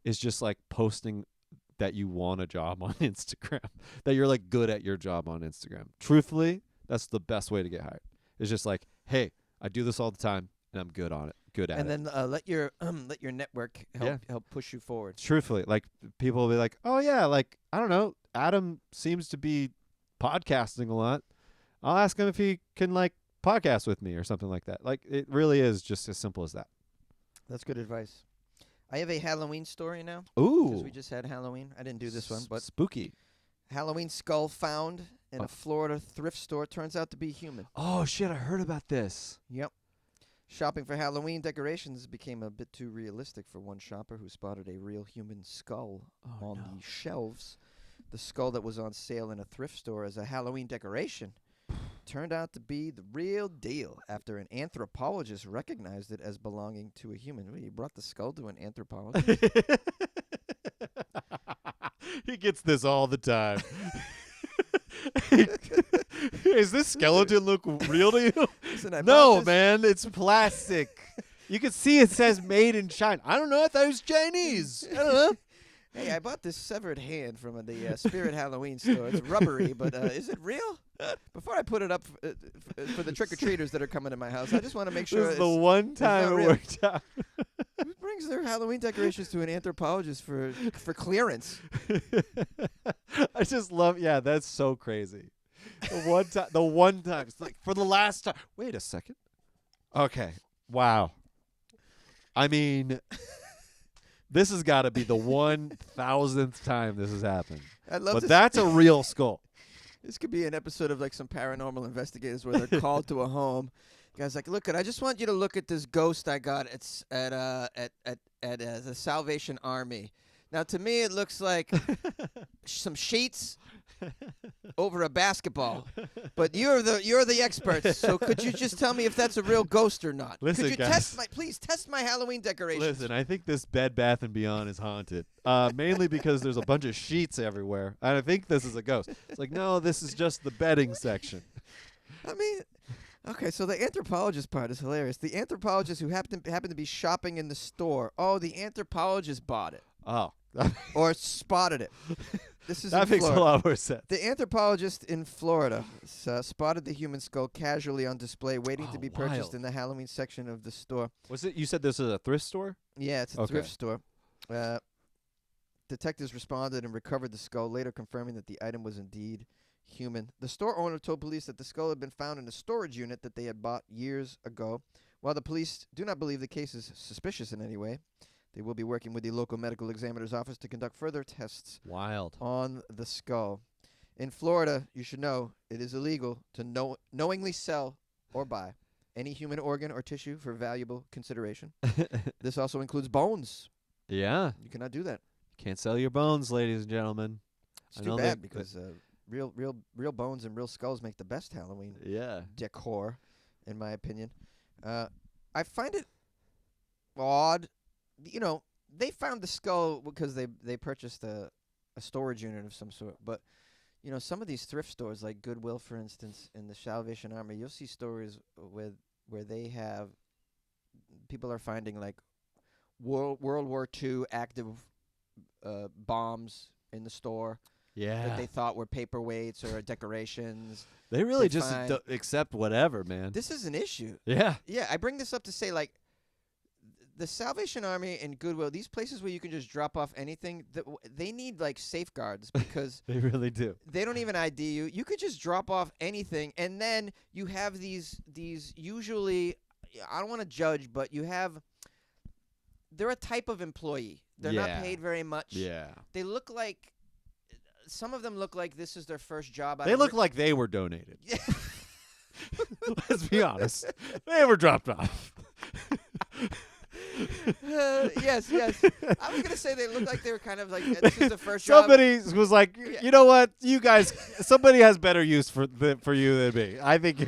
B: just like posting that you want a job on Instagram, that you're like good at your job on Instagram. Truthfully, that's the best way to get hired. It's just like, hey, I do this all the time and I'm good on it. Good at
A: And
B: it.
A: then let your network help push you forward.
B: Truthfully, like people will be like, oh yeah, like I don't know, Adam seems to be podcasting a lot. I'll ask him if he can like podcast with me or something like that. Like it really is just as simple as that.
A: That's good advice. I have a Halloween story now.
B: Ooh.
A: Because we just had Halloween. I didn't do this one, but
B: spooky.
A: Halloween skull found in a Florida thrift store turns out to be human.
B: Oh shit, I heard about this.
A: Yep. Shopping for Halloween decorations became a bit too realistic for one shopper who spotted a real human skull on the shelves. The skull that was on sale in a thrift store as a Halloween decoration turned out to be the real deal after an anthropologist recognized it as belonging to a human. Wait, you brought the skull to an anthropologist?
B: He gets this all the time. Is this skeleton look real to you?
A: Listen,
B: No, man, it's plastic. You can see it says made in China. I don't know. I thought it was Chinese. I don't know.
A: Hey, I bought this severed hand from the Spirit Halloween store. It's rubbery, but is it real? Before I put it up for the trick-or-treaters that are coming to my house, I just want to make sure
B: This is the one time it
A: real.
B: worked out.
A: Who brings their Halloween decorations to an anthropologist for clearance?
B: I just love, yeah, that's so crazy. The one time, it's like for the last time. Wait a second. Okay. Wow. I mean, this has got to be the 1,000th time this has happened.
A: I love
B: But
A: this.
B: that's a real skull.
A: This could be an episode of like some paranormal investigators where they're called to a home. Guy's like, look, I just want you to look at this ghost I got. It's at the Salvation Army. Now, to me, it looks like some sheets over a basketball. But you're the experts, so could you just tell me if that's a real ghost or not?
B: Listen,
A: could you
B: guys.
A: please test my Halloween decorations?
B: Listen, I think this Bed Bath & Beyond is haunted, mainly because there's a bunch of sheets everywhere, and I think this is a ghost. It's like, no, this is just the bedding section.
A: I mean, okay, so the anthropologist part is hilarious. The anthropologist who happened to be shopping in the store. Oh, the anthropologist bought it.
B: Oh.
A: Or spotted it. This is
B: That
A: in
B: makes
A: Florida.
B: a lot more sense.
A: The anthropologist in Florida spotted the human skull casually on display, waiting to be purchased
B: wild.
A: in the Halloween section of the store.
B: Was it? You said this is a thrift store?
A: Yeah, it's a
B: Okay.
A: thrift store. Detectives responded and recovered the skull, later confirming that the item was indeed human. The store owner told police that the skull had been found in a storage unit that they had bought years ago. While the police do not believe the case is suspicious in any way, they will be working with the local medical examiner's office to conduct further tests
B: Wild.
A: on the skull. In Florida, you should know it is illegal to knowingly sell or buy any human organ or tissue for valuable consideration. This also includes bones.
B: Yeah.
A: You cannot do that.
B: Can't sell your bones, ladies and gentlemen.
A: It's
B: I
A: too
B: know
A: bad
B: that-
A: because real bones and real skulls make the best Halloween
B: Yeah.
A: decor, in my opinion. I find it odd. You know, they found the skull because they purchased a storage unit of some sort. But, you know, some of these thrift stores, like Goodwill, for instance, in the Salvation Army, you'll see stories where they have people are finding, like, World War II active bombs in the store
B: Yeah.
A: that they thought were paperweights or decorations.
B: They really
A: they
B: just
A: find-
B: accept whatever, man.
A: This is an issue.
B: Yeah.
A: Yeah, I bring this up to say, like, the Salvation Army and Goodwill, these places where you can just drop off anything, they need, like, safeguards because
B: They really do.
A: they don't even ID you. You could just drop off anything, and then you have these usually, I don't want to judge, but they're a type of employee. They're not
B: Yeah.
A: paid very much.
B: Yeah.
A: They look like, some of them look like this is their first job.
B: They look like they were donated. Let's be honest. They were dropped off.
A: Yes. I was gonna say they look like they were kind of like this is the first job.
B: Somebody was like,
A: Yeah.
B: you know what, you guys, somebody has better use for you than me. I think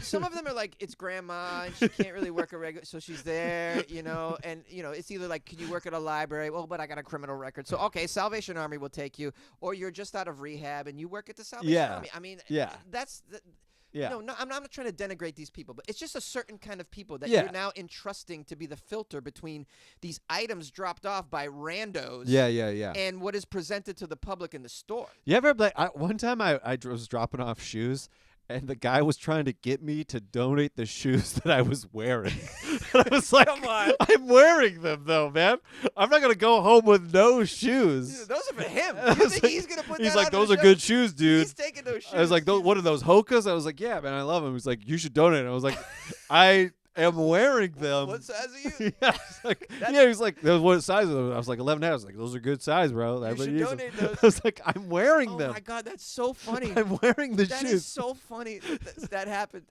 A: Some of them are like it's grandma and she can't really work a regular, so she's there, you know, and you know it's either like can you work at a library? Well, but I got a criminal record, so okay, Salvation Army will take you, or you're just out of rehab and you work at the Salvation
B: Yeah.
A: Army. I mean,
B: Yeah. Yeah.
A: No, I'm not trying to denigrate these people, but it's just a certain kind of people that
B: Yeah.
A: you're now entrusting to be the filter between these items dropped off by randos
B: Yeah.
A: and what is presented to the public in the store.
B: You ever like one time I was dropping off shoes and the guy was trying to get me to donate the shoes that I was wearing. And I was like,
A: Come on.
B: I'm wearing them though, man. I'm not gonna go home with no
A: Dude,
B: shoes.
A: those are for him.
B: I
A: You
B: was
A: think
B: like-
A: he's gonna put
B: He's
A: that
B: like,
A: on the
B: those are
A: show?
B: good shoes, dude.
A: He's taking those shoes.
B: I was like, what are those Hokas? I was like, yeah, man, I love them. He's like, you should donate. I was like, I am wearing them.
A: What size are you?
B: Yeah, he was like, what size are those? I was like, 11 I was like, those are good size, bro.
A: You
B: Everybody
A: should
B: uses them.
A: donate those.
B: I was like, I'm wearing
A: Oh
B: them.
A: my God, that's so funny.
B: I'm wearing the
A: That
B: shoes.
A: is so funny that happened.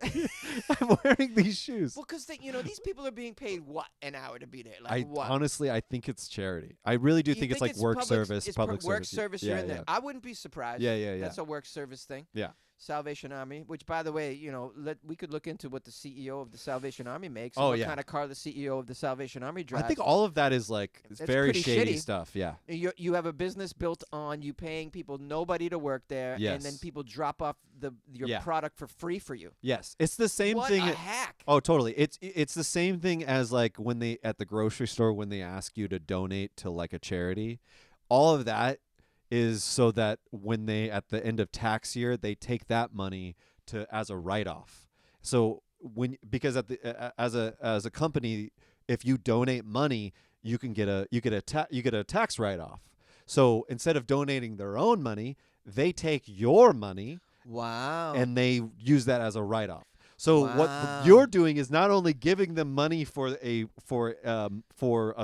B: I'm wearing these shoes.
A: Well, because these people are being paid what an hour to be there? Like what?
B: Honestly, I think it's charity. I really do
A: You
B: think it's like
A: public,
B: service,
A: it's
B: public
A: work
B: service.
A: you're
B: Yeah,
A: in there. I wouldn't be surprised.
B: Yeah.
A: That's a work service thing.
B: Yeah.
A: Salvation Army, which by the way, we could look into what the CEO of the Salvation Army makes.
B: Oh,
A: and what
B: yeah.
A: kind of car the CEO of the Salvation Army drives.
B: I think all of that is like it's
A: That's
B: very
A: pretty
B: shady
A: shitty.
B: stuff. Yeah.
A: You have a business built on you paying people nobody to work there, and then
B: Yes.
A: people drop off your
B: Yeah.
A: product for free for you.
B: Yes. It's the same
A: What
B: thing.
A: a hack!
B: Oh, totally. It's the same thing as like when they at the grocery store when they ask you to donate to like a charity. All of that is so that when they at the end of tax year they take that money as a write-off. So because at the as a company, if you donate money, you get a tax write-off. So instead of donating their own money, they take your money
A: Wow.
B: and they use that as a write-off. So
A: Wow.
B: what you're doing is not only giving them money for a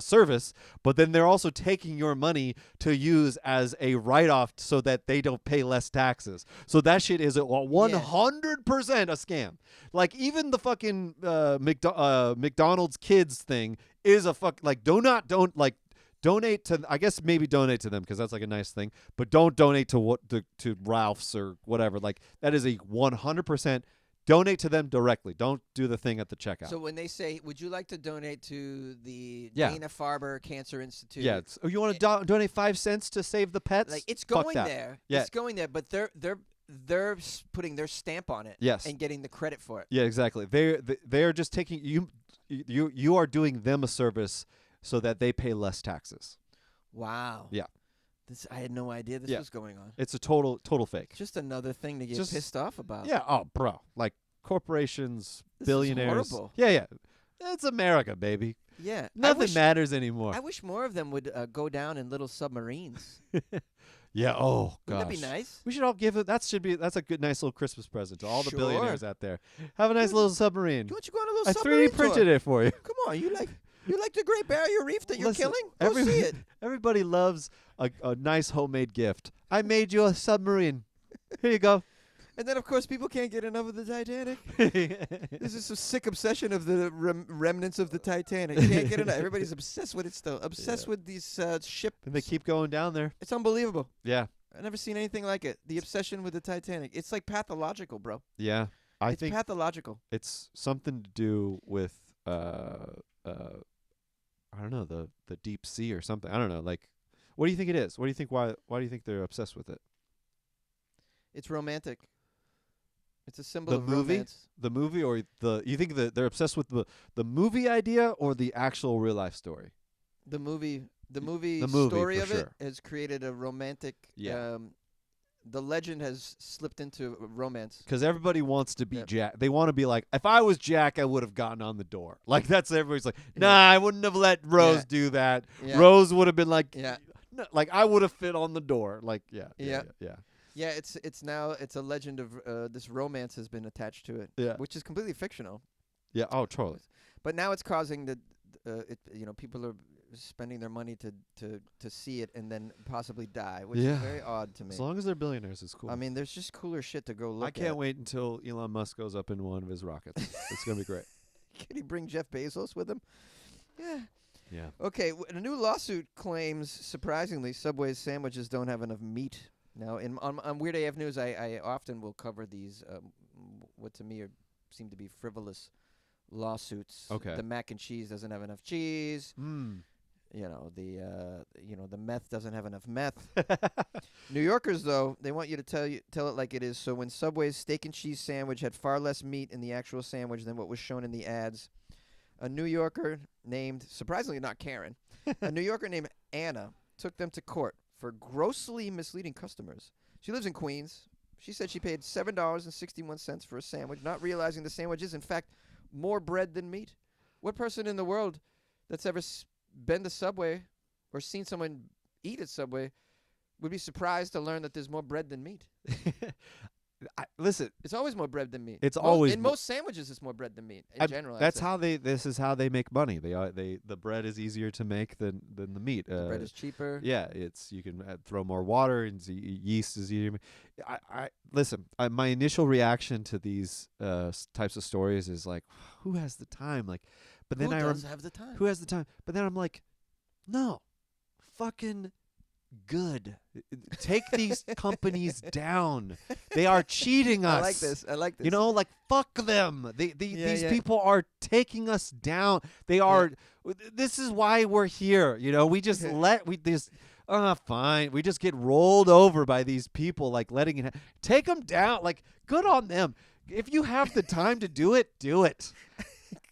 B: service, but then they're also taking your money to use as a write-off so that they don't pay less taxes. So that shit is 100% a scam. Like even the fucking McDonald's kids thing is a donate to, I guess maybe donate to them because that's like a nice thing, but don't donate to Ralph's or whatever. Like that is a 100%. Donate to them directly. Don't do the thing at the checkout.
A: So when they say, "Would you like to donate to the
B: Yeah.
A: Dana-Farber Cancer Institute?"
B: Yeah. You want to donate 5 cents to save the pets?
A: like it's
B: Fuck
A: going
B: that.
A: there.
B: Yeah.
A: It's going there, but they're putting their stamp on it.
B: Yes.
A: and getting the credit for it.
B: Yeah, exactly. They're just taking you are doing them a service so that they pay less taxes.
A: Wow.
B: Yeah.
A: I had no idea this
B: Yeah.
A: was going on.
B: It's a total fake.
A: Just another thing to get
B: Just-
A: pissed off about.
B: Yeah. Oh, bro. Like corporations,
A: This is
B: billionaires.
A: horrible.
B: Yeah. It's America, baby.
A: Yeah.
B: Nothing matters anymore.
A: I wish more of them would go down in little submarines.
B: Yeah. Oh, gosh.
A: Wouldn't that be nice?
B: We should all give it. That's a good, nice little Christmas present to all the
A: Sure.
B: billionaires out there. Have a nice
A: Dude,
B: little submarine.
A: Don't you go on a little
B: I
A: submarine
B: 3D printed it for you.
A: Come on, you like the Great Barrier Reef that you're
B: Listen,
A: killing? Go see it.
B: Everybody loves a nice homemade gift. I made you a submarine. Here you go.
A: And then, of course, people can't get enough of the Titanic. This is a sick obsession of the remnants of the Titanic. Can't get enough. Everybody's obsessed with it still. Obsessed with these ships.
B: And they keep going down there.
A: It's unbelievable.
B: Yeah.
A: I've never seen anything like it. The obsession with the Titanic. It's like pathological, bro.
B: Yeah. I
A: It's
B: think
A: pathological.
B: it's something to do with I don't know, the deep sea or something. I don't know. Like, what do you think it is? What do you think? Why do you think they're obsessed with it?
A: It's romantic. It's a symbol
B: The
A: of
B: movie?
A: romance.
B: The movie, or you think that they're obsessed with the movie idea or the actual real life story?
A: The movie
B: movie,
A: story
B: for
A: of
B: sure.
A: it has created a romantic.
B: Yeah.
A: The legend has slipped into romance.
B: Because everybody wants to be
A: Yep.
B: Jack. They want to be like, if I was Jack, I would have gotten on the door. Like that's everybody's like, nah,
A: Yeah.
B: I wouldn't have let Rose
A: Yeah.
B: do that.
A: Yeah.
B: Rose would have been like,
A: Yeah.
B: no, like I would have fit on the door. Like, yeah.
A: Yeah.
B: Yeah.
A: Yeah, it's now a legend of this romance has been attached to it,
B: Yeah.
A: which is completely fictional.
B: Yeah. Oh, totally.
A: But now it's causing people are spending their money to see it and then possibly die, which
B: Yeah.
A: is very odd to me.
B: As long as they're billionaires, it's cool.
A: I mean, there's just cooler shit to go look
B: I can't
A: at.
B: wait until Elon Musk goes up in one of his rockets. It's gonna be great.
A: Can he bring Jeff Bezos with him? Yeah.
B: Yeah.
A: Okay, a new lawsuit claims, surprisingly, Subway's sandwiches don't have enough meat. Now, on Weird AF News, I often will cover these, what to me seem to be frivolous lawsuits.
B: Okay.
A: The mac and cheese doesn't have enough cheese. the meth doesn't have enough meth. New Yorkers, though, they want you to tell it like it is. So when Subway's steak and cheese sandwich had far less meat in the actual sandwich than what was shown in the ads, a New Yorker named, surprisingly not Karen, a New Yorker named Anna took them to court for grossly misleading customers. She lives in Queens. She said she paid $7.61 for a sandwich, not realizing the sandwich is, in fact, more bread than meat. What person in the world that's ever been to Subway or seen someone eat at Subway would be surprised to learn that there's more bread than meat?
B: Listen,
A: It's always more bread than meat.
B: It's always
A: in most sandwiches. It's more bread than meat in general.
B: That's how they. This is how they make money. The bread is easier to make than the meat.
A: The bread is cheaper.
B: Yeah, you can throw more water and yeast is easier. Listen. My initial reaction to these types of stories is like, who has the time? Like, but then
A: Who does have the time?
B: Who has the time? But then I'm like, no, fucking good. Take these companies down. They are cheating us.
A: I like this.
B: You know, like, fuck them. These
A: yeah.
B: people are taking us down. They are. This is why we're here. You know, we just fine. We just get rolled over by these people, like letting it. Take them down. Like, good on them. If you have the time to do it, do it.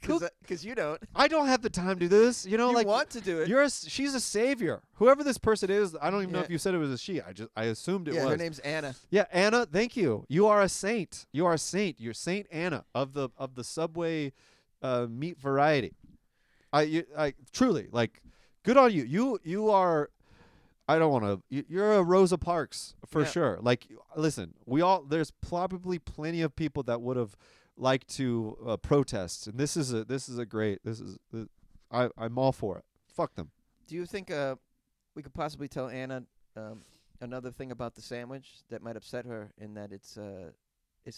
A: Because you don't.
B: I don't have the time to do this. You know,
A: You
B: like,
A: want to do it.
B: she's a savior. Whoever this person is, I don't even know if you said it was a she. I assumed it was.
A: Her name's Anna.
B: Yeah, Anna, thank you. You are a saint. You are a saint. You're Saint Anna of the Subway meat variety. I truly, like, good on you. You are. I don't want to. You're a Rosa Parks for sure. Like, listen, there's probably plenty of people that would have liked to protest, and this is a great. I'm all for it. Fuck them.
A: Do you think we could possibly tell Anna another thing about the sandwich that might upset her, in that it's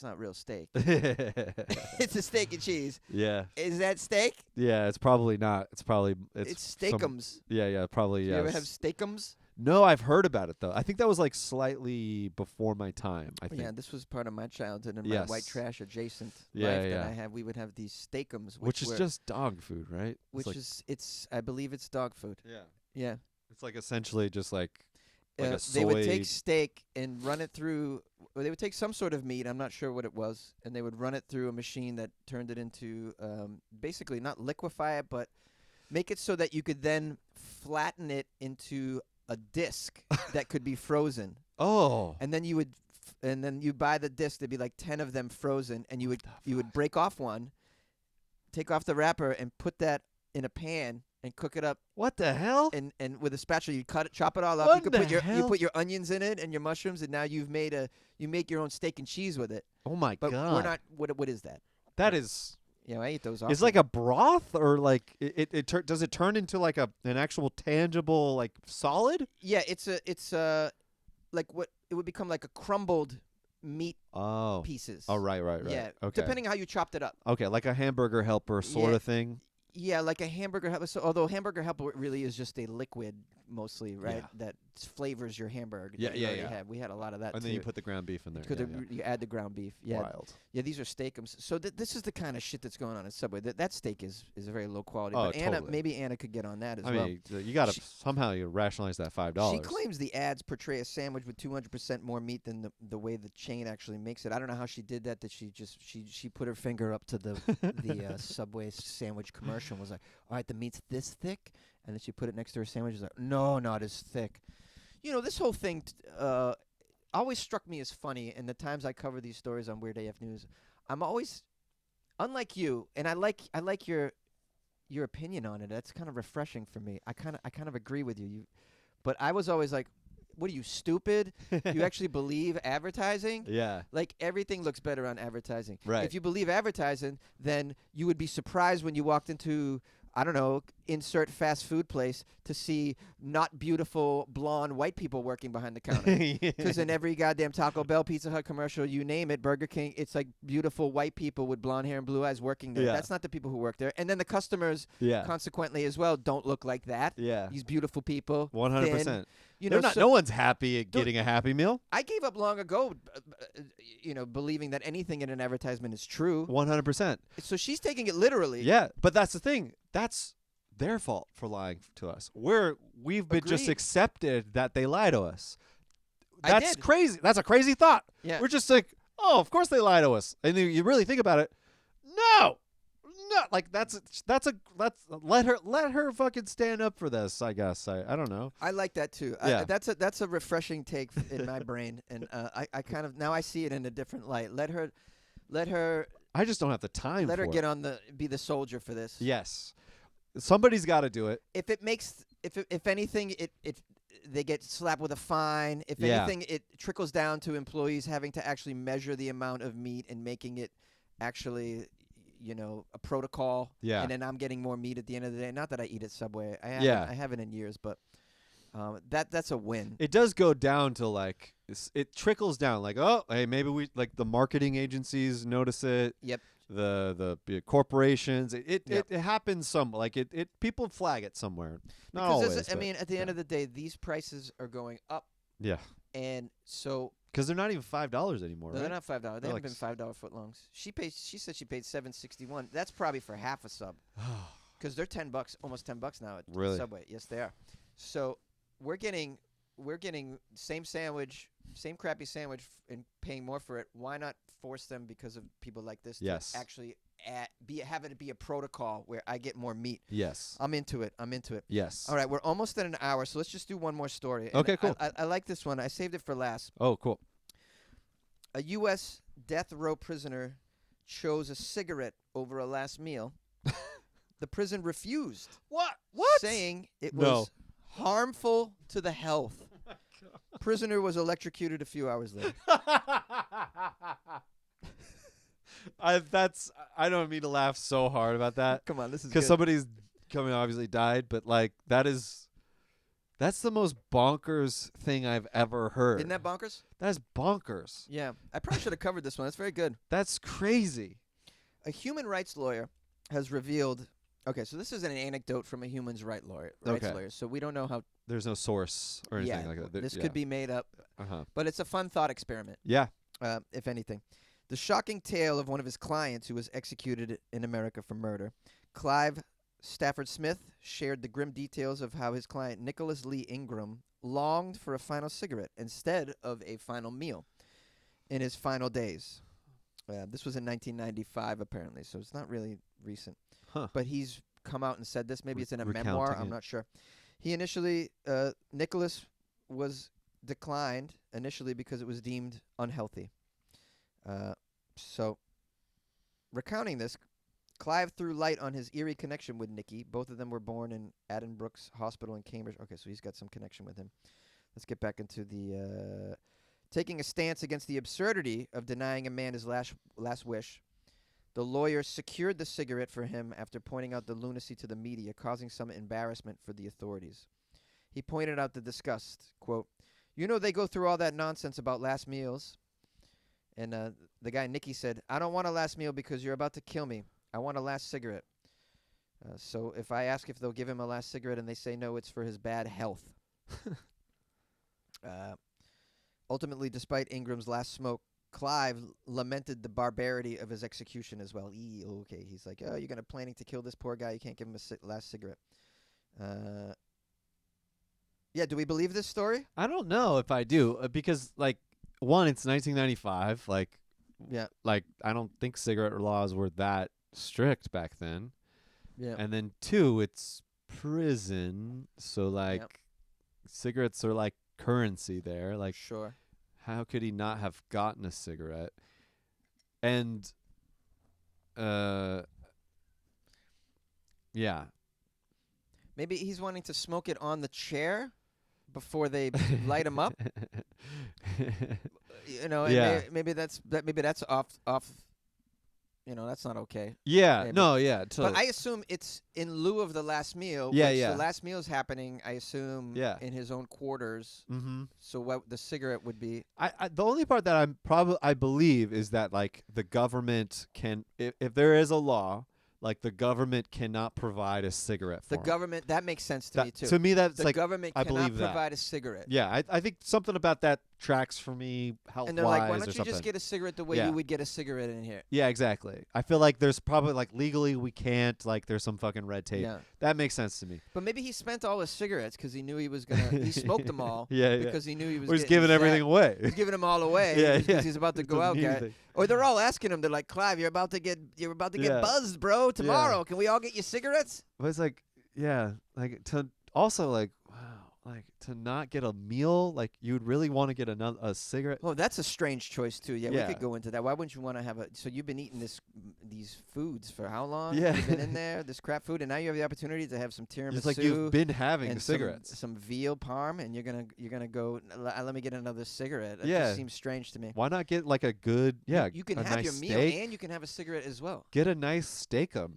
A: not real steak. It's a steak and cheese.
B: Yeah.
A: Is that steak?
B: Yeah, it's probably not. It's
A: steakums.
B: Probably.
A: You
B: Yeah.
A: ever have steakums?
B: No, I've heard about it though. I think that was like slightly before my time. I think.
A: Yeah, this was part of my childhood and my white trash adjacent life that I had. We would have these steakums,
B: which is just dog food, right?
A: I believe it's dog food.
B: Yeah.
A: Yeah.
B: It's like essentially just like a soy.
A: They would take steak and run it through. Or they would take some sort of meat. I'm not sure what it was, and they would run it through a machine that turned it into basically not liquefy it, but make it so that you could then flatten it into a disc that could be frozen.
B: Oh.
A: And then you would and then you buy the disc. There'd be like 10 of them frozen, and you would break off one, take off the wrapper, and put that in a pan and cook it up.
B: What the hell?
A: And with a spatula, you chop it all up.
B: What
A: you put your onions in it and your mushrooms, and now you make your own steak and cheese with it.
B: Oh my
A: but
B: god!
A: We're not. What is that?
B: That is.
A: Yeah, I ate those. Often.
B: It's like a broth, or like does it turn into like an actual tangible like solid?
A: Yeah, it's like what it would become, like a crumbled meat pieces.
B: Oh, right.
A: Yeah,
B: okay.
A: Depending how you chopped it up.
B: Okay, like a hamburger helper sort of thing.
A: Yeah, like a hamburger helper. So, although hamburger helper really is just a liquid mostly, right?
B: Yeah.
A: That flavors your hamburger.
B: Yeah,
A: that you already had. We had a lot of that
B: and
A: too.
B: then you put the ground beef in there.
A: You add the ground beef. Yeah.
B: Wild.
A: Yeah, these are steakums. So this is the kind of shit that's going on at Subway. That steak is a very low quality.
B: Oh,
A: but
B: totally.
A: Maybe Anna could get on that as
B: I
A: well.
B: mean, you got to somehow rationalize that $5.
A: She claims the ads portray a sandwich with 200% more meat than the way the chain actually makes it. I don't know how she did that. That she put her finger up to the Subway sandwich commercial and was like, all right, the meat's this thick, and then she put it next to her sandwich. She's like, no, not as thick. You know, this whole thing always struck me as funny. In the times I cover these stories on Weird AF News, I'm always, unlike you, and I like your opinion on it. That's kind of refreshing for me. I kind of agree with you. But I was always like, what are you, stupid? You actually believe advertising?
B: Yeah.
A: Like, everything looks better on advertising.
B: Right.
A: If you believe advertising, then you would be surprised when you walked into, I don't know, insert fast food place to see not beautiful blonde white people working behind the counter. Because in every goddamn Taco Bell, Pizza Hut commercial, you name it, Burger King, it's like beautiful white people with blonde hair and blue eyes working there.
B: Yeah.
A: That's not the people who work there. And then the customers,
B: Yeah.
A: consequently as well, don't look like that.
B: Yeah.
A: These beautiful people.
B: 100%.
A: thin. You know,
B: no one's happy at getting a Happy Meal.
A: I gave up long ago, believing that anything in an advertisement is true.
B: 100%.
A: So she's taking it literally.
B: Yeah, but that's the thing. That's their fault for lying to us. We've been just
A: Agreed.
B: accepted that they lie to us.
A: I
B: That's
A: did.
B: crazy. That's a crazy thought.
A: Yeah.
B: We're just like, oh, of course they lie to us. And you really think about it. No. Like that's let her fucking stand up for this, I guess. I don't know.
A: I like that too.
B: Yeah.
A: That's a refreshing take in my brain, and I kind of now I see it in a different light. Let her
B: I just don't have the time
A: let
B: for
A: her
B: it.
A: get on be the soldier for this.
B: Yes. Somebody's got to do it.
A: If it makes if anything it they get slapped with a fine. If
B: Yeah.
A: anything, it trickles down to employees having to actually measure the amount of meat and making it actually, a protocol.
B: Yeah.
A: And then I'm getting more meat at the end of the day. Not that I eat at Subway.
B: Yeah.
A: I haven't in years, but that's a win.
B: It does go down to like it trickles down like, oh, hey, maybe we like the marketing agencies notice it.
A: Yep.
B: The corporations, it
A: Yep.
B: happens like it people flag it somewhere. Not
A: Because
B: always.
A: I
B: but
A: mean, at the end
B: yeah.
A: of the day, these prices are going up,
B: Yeah.
A: and so
B: Because they're not even $5 anymore,
A: no,
B: right?
A: they're not $5. They
B: They're
A: haven't
B: like
A: been $5 footlongs. She said she paid $7.61. That's probably for half a sub, because they're $10, almost $10 now at
B: Really?
A: Subway. Yes, they are. So we're getting same sandwich, same crappy sandwich, and paying more for it. Why not force them because of people like this
B: Yes.
A: to actually have it be a protocol where I get more meat?
B: Yes.
A: I'm into it.
B: Yes.
A: All right, we're almost at an hour, so let's just do one more story. And
B: Okay, cool.
A: I like this one. I saved it for last.
B: Oh, cool.
A: A U.S. death row prisoner chose a cigarette over a last meal. The prison refused,
B: What?
A: saying it
B: No.
A: was harmful to the health. Prisoner was electrocuted a few hours later.
B: I don't mean to laugh so hard about that
A: Come on, this is
B: because
A: good.
B: somebody's obviously died, but like that's the most bonkers thing I've ever heard.
A: Isn't that bonkers?
B: That's bonkers.
A: Yeah. I probably should have covered this one. That's very good.
B: That's crazy.
A: A human rights lawyer has revealed. Okay, so this is an anecdote from a human rights lawyer.
B: Okay.
A: So we don't know how.
B: There's no source or anything like that.
A: This could be made up,
B: Uh-huh.
A: but it's a fun thought experiment,
B: Yeah.
A: if anything. The shocking tale of one of his clients who was executed in America for murder. Clive Stafford Smith shared the grim details of how his client, Nicholas Lee Ingram, longed for a final cigarette instead of a final meal in his final days. This was in 1995, apparently, so it's not really recent.
B: Huh.
A: But he's come out and said this. Maybe it's in a memoir.
B: Recounting
A: I'm
B: it.
A: not sure. He initially, Nicholas was declined initially because it was deemed unhealthy. So, recounting this, Clive threw light on his eerie connection with Nicky. Both of them were born in Addenbrooke's Hospital in Cambridge. Okay, so he's got some connection with him. Let's get back into the taking a stance against the absurdity of denying a man his last wish. The lawyer secured the cigarette for him after pointing out the lunacy to the media, causing some embarrassment for the authorities. He pointed out the disgust, quote, they go through all that nonsense about last meals. And the guy, Nicky, said, I don't want a last meal because you're about to kill me. I want a last cigarette. So if I ask if they'll give him a last cigarette and they say no, it's for his bad health. Ultimately, despite Ingram's last smoke, Clive lamented the barbarity of his execution as well. Okay, he's like, oh, you're planning to kill this poor guy. You can't give him a last cigarette. Yeah, do we believe this story?
B: I don't know if I do because like one, it's 1995.
A: Yeah.
B: Like I don't think cigarette laws were that strict back then.
A: Yeah.
B: And then two, it's prison, so like cigarettes are like currency there. Like
A: Sure.
B: how could he not have gotten a cigarette? And yeah.
A: Maybe he's wanting to smoke it on the chair before they light him up. And
B: Yeah.
A: maybe that's off. That's not okay.
B: Yeah.
A: Maybe.
B: No, yeah.
A: But I assume it's in lieu of the last meal.
B: Yeah,
A: which
B: yeah.
A: The last meal is happening, I assume,
B: Yeah.
A: in his own quarters.
B: Mm-hmm.
A: So what the cigarette would be.
B: I the only part that I believe is that like the government can if there is a law, like the government cannot provide a cigarette for
A: The
B: him.
A: government, that makes sense to me too.
B: To me that's
A: The
B: like
A: government
B: I
A: cannot
B: believe that.
A: provide a cigarette.
B: Yeah, I think something about that tracks for me health
A: And they're
B: wise
A: like, why
B: or
A: don't you
B: something.
A: just get a cigarette the way
B: Yeah.
A: you would get a cigarette in here?
B: Yeah, exactly. I feel like there's probably like legally we can't, like there's some fucking red tape.
A: Yeah.
B: That makes sense to me.
A: But maybe he spent all his cigarettes because he knew he was gonna. He smoked them all.
B: Yeah,
A: because he knew he was.
B: Or he's
A: getting
B: giving everything
A: zapped.
B: away.
A: He's giving them all away.
B: Yeah,
A: because
B: yeah.
A: he's about to
B: He
A: go
B: doesn't
A: out,
B: need
A: guy.
B: anything.
A: Or they're all asking him. They're like, Clive, you're about to get buzzed, bro. Tomorrow, can we all get you cigarettes?
B: But it's like, yeah, like to also like, wow, like to not get a meal, like you'd really want to get a cigarette.
A: Well, that's a strange choice too. Yeah,
B: Yeah.
A: we could go into that. Why wouldn't you want to have a? So you've been eating these foods for how long?
B: Yeah.
A: You've been in there, this crap food, and now you have the opportunity to have some tiramisu.
B: It's like you've been having
A: and
B: cigarettes.
A: some veal parm, and you're gonna go. Let me get another cigarette. That
B: Yeah.
A: just seems strange to me.
B: Why not get like a good,
A: You can
B: a
A: have
B: nice
A: your meal
B: steak?
A: and you can have a cigarette as well.
B: Get a nice steakum,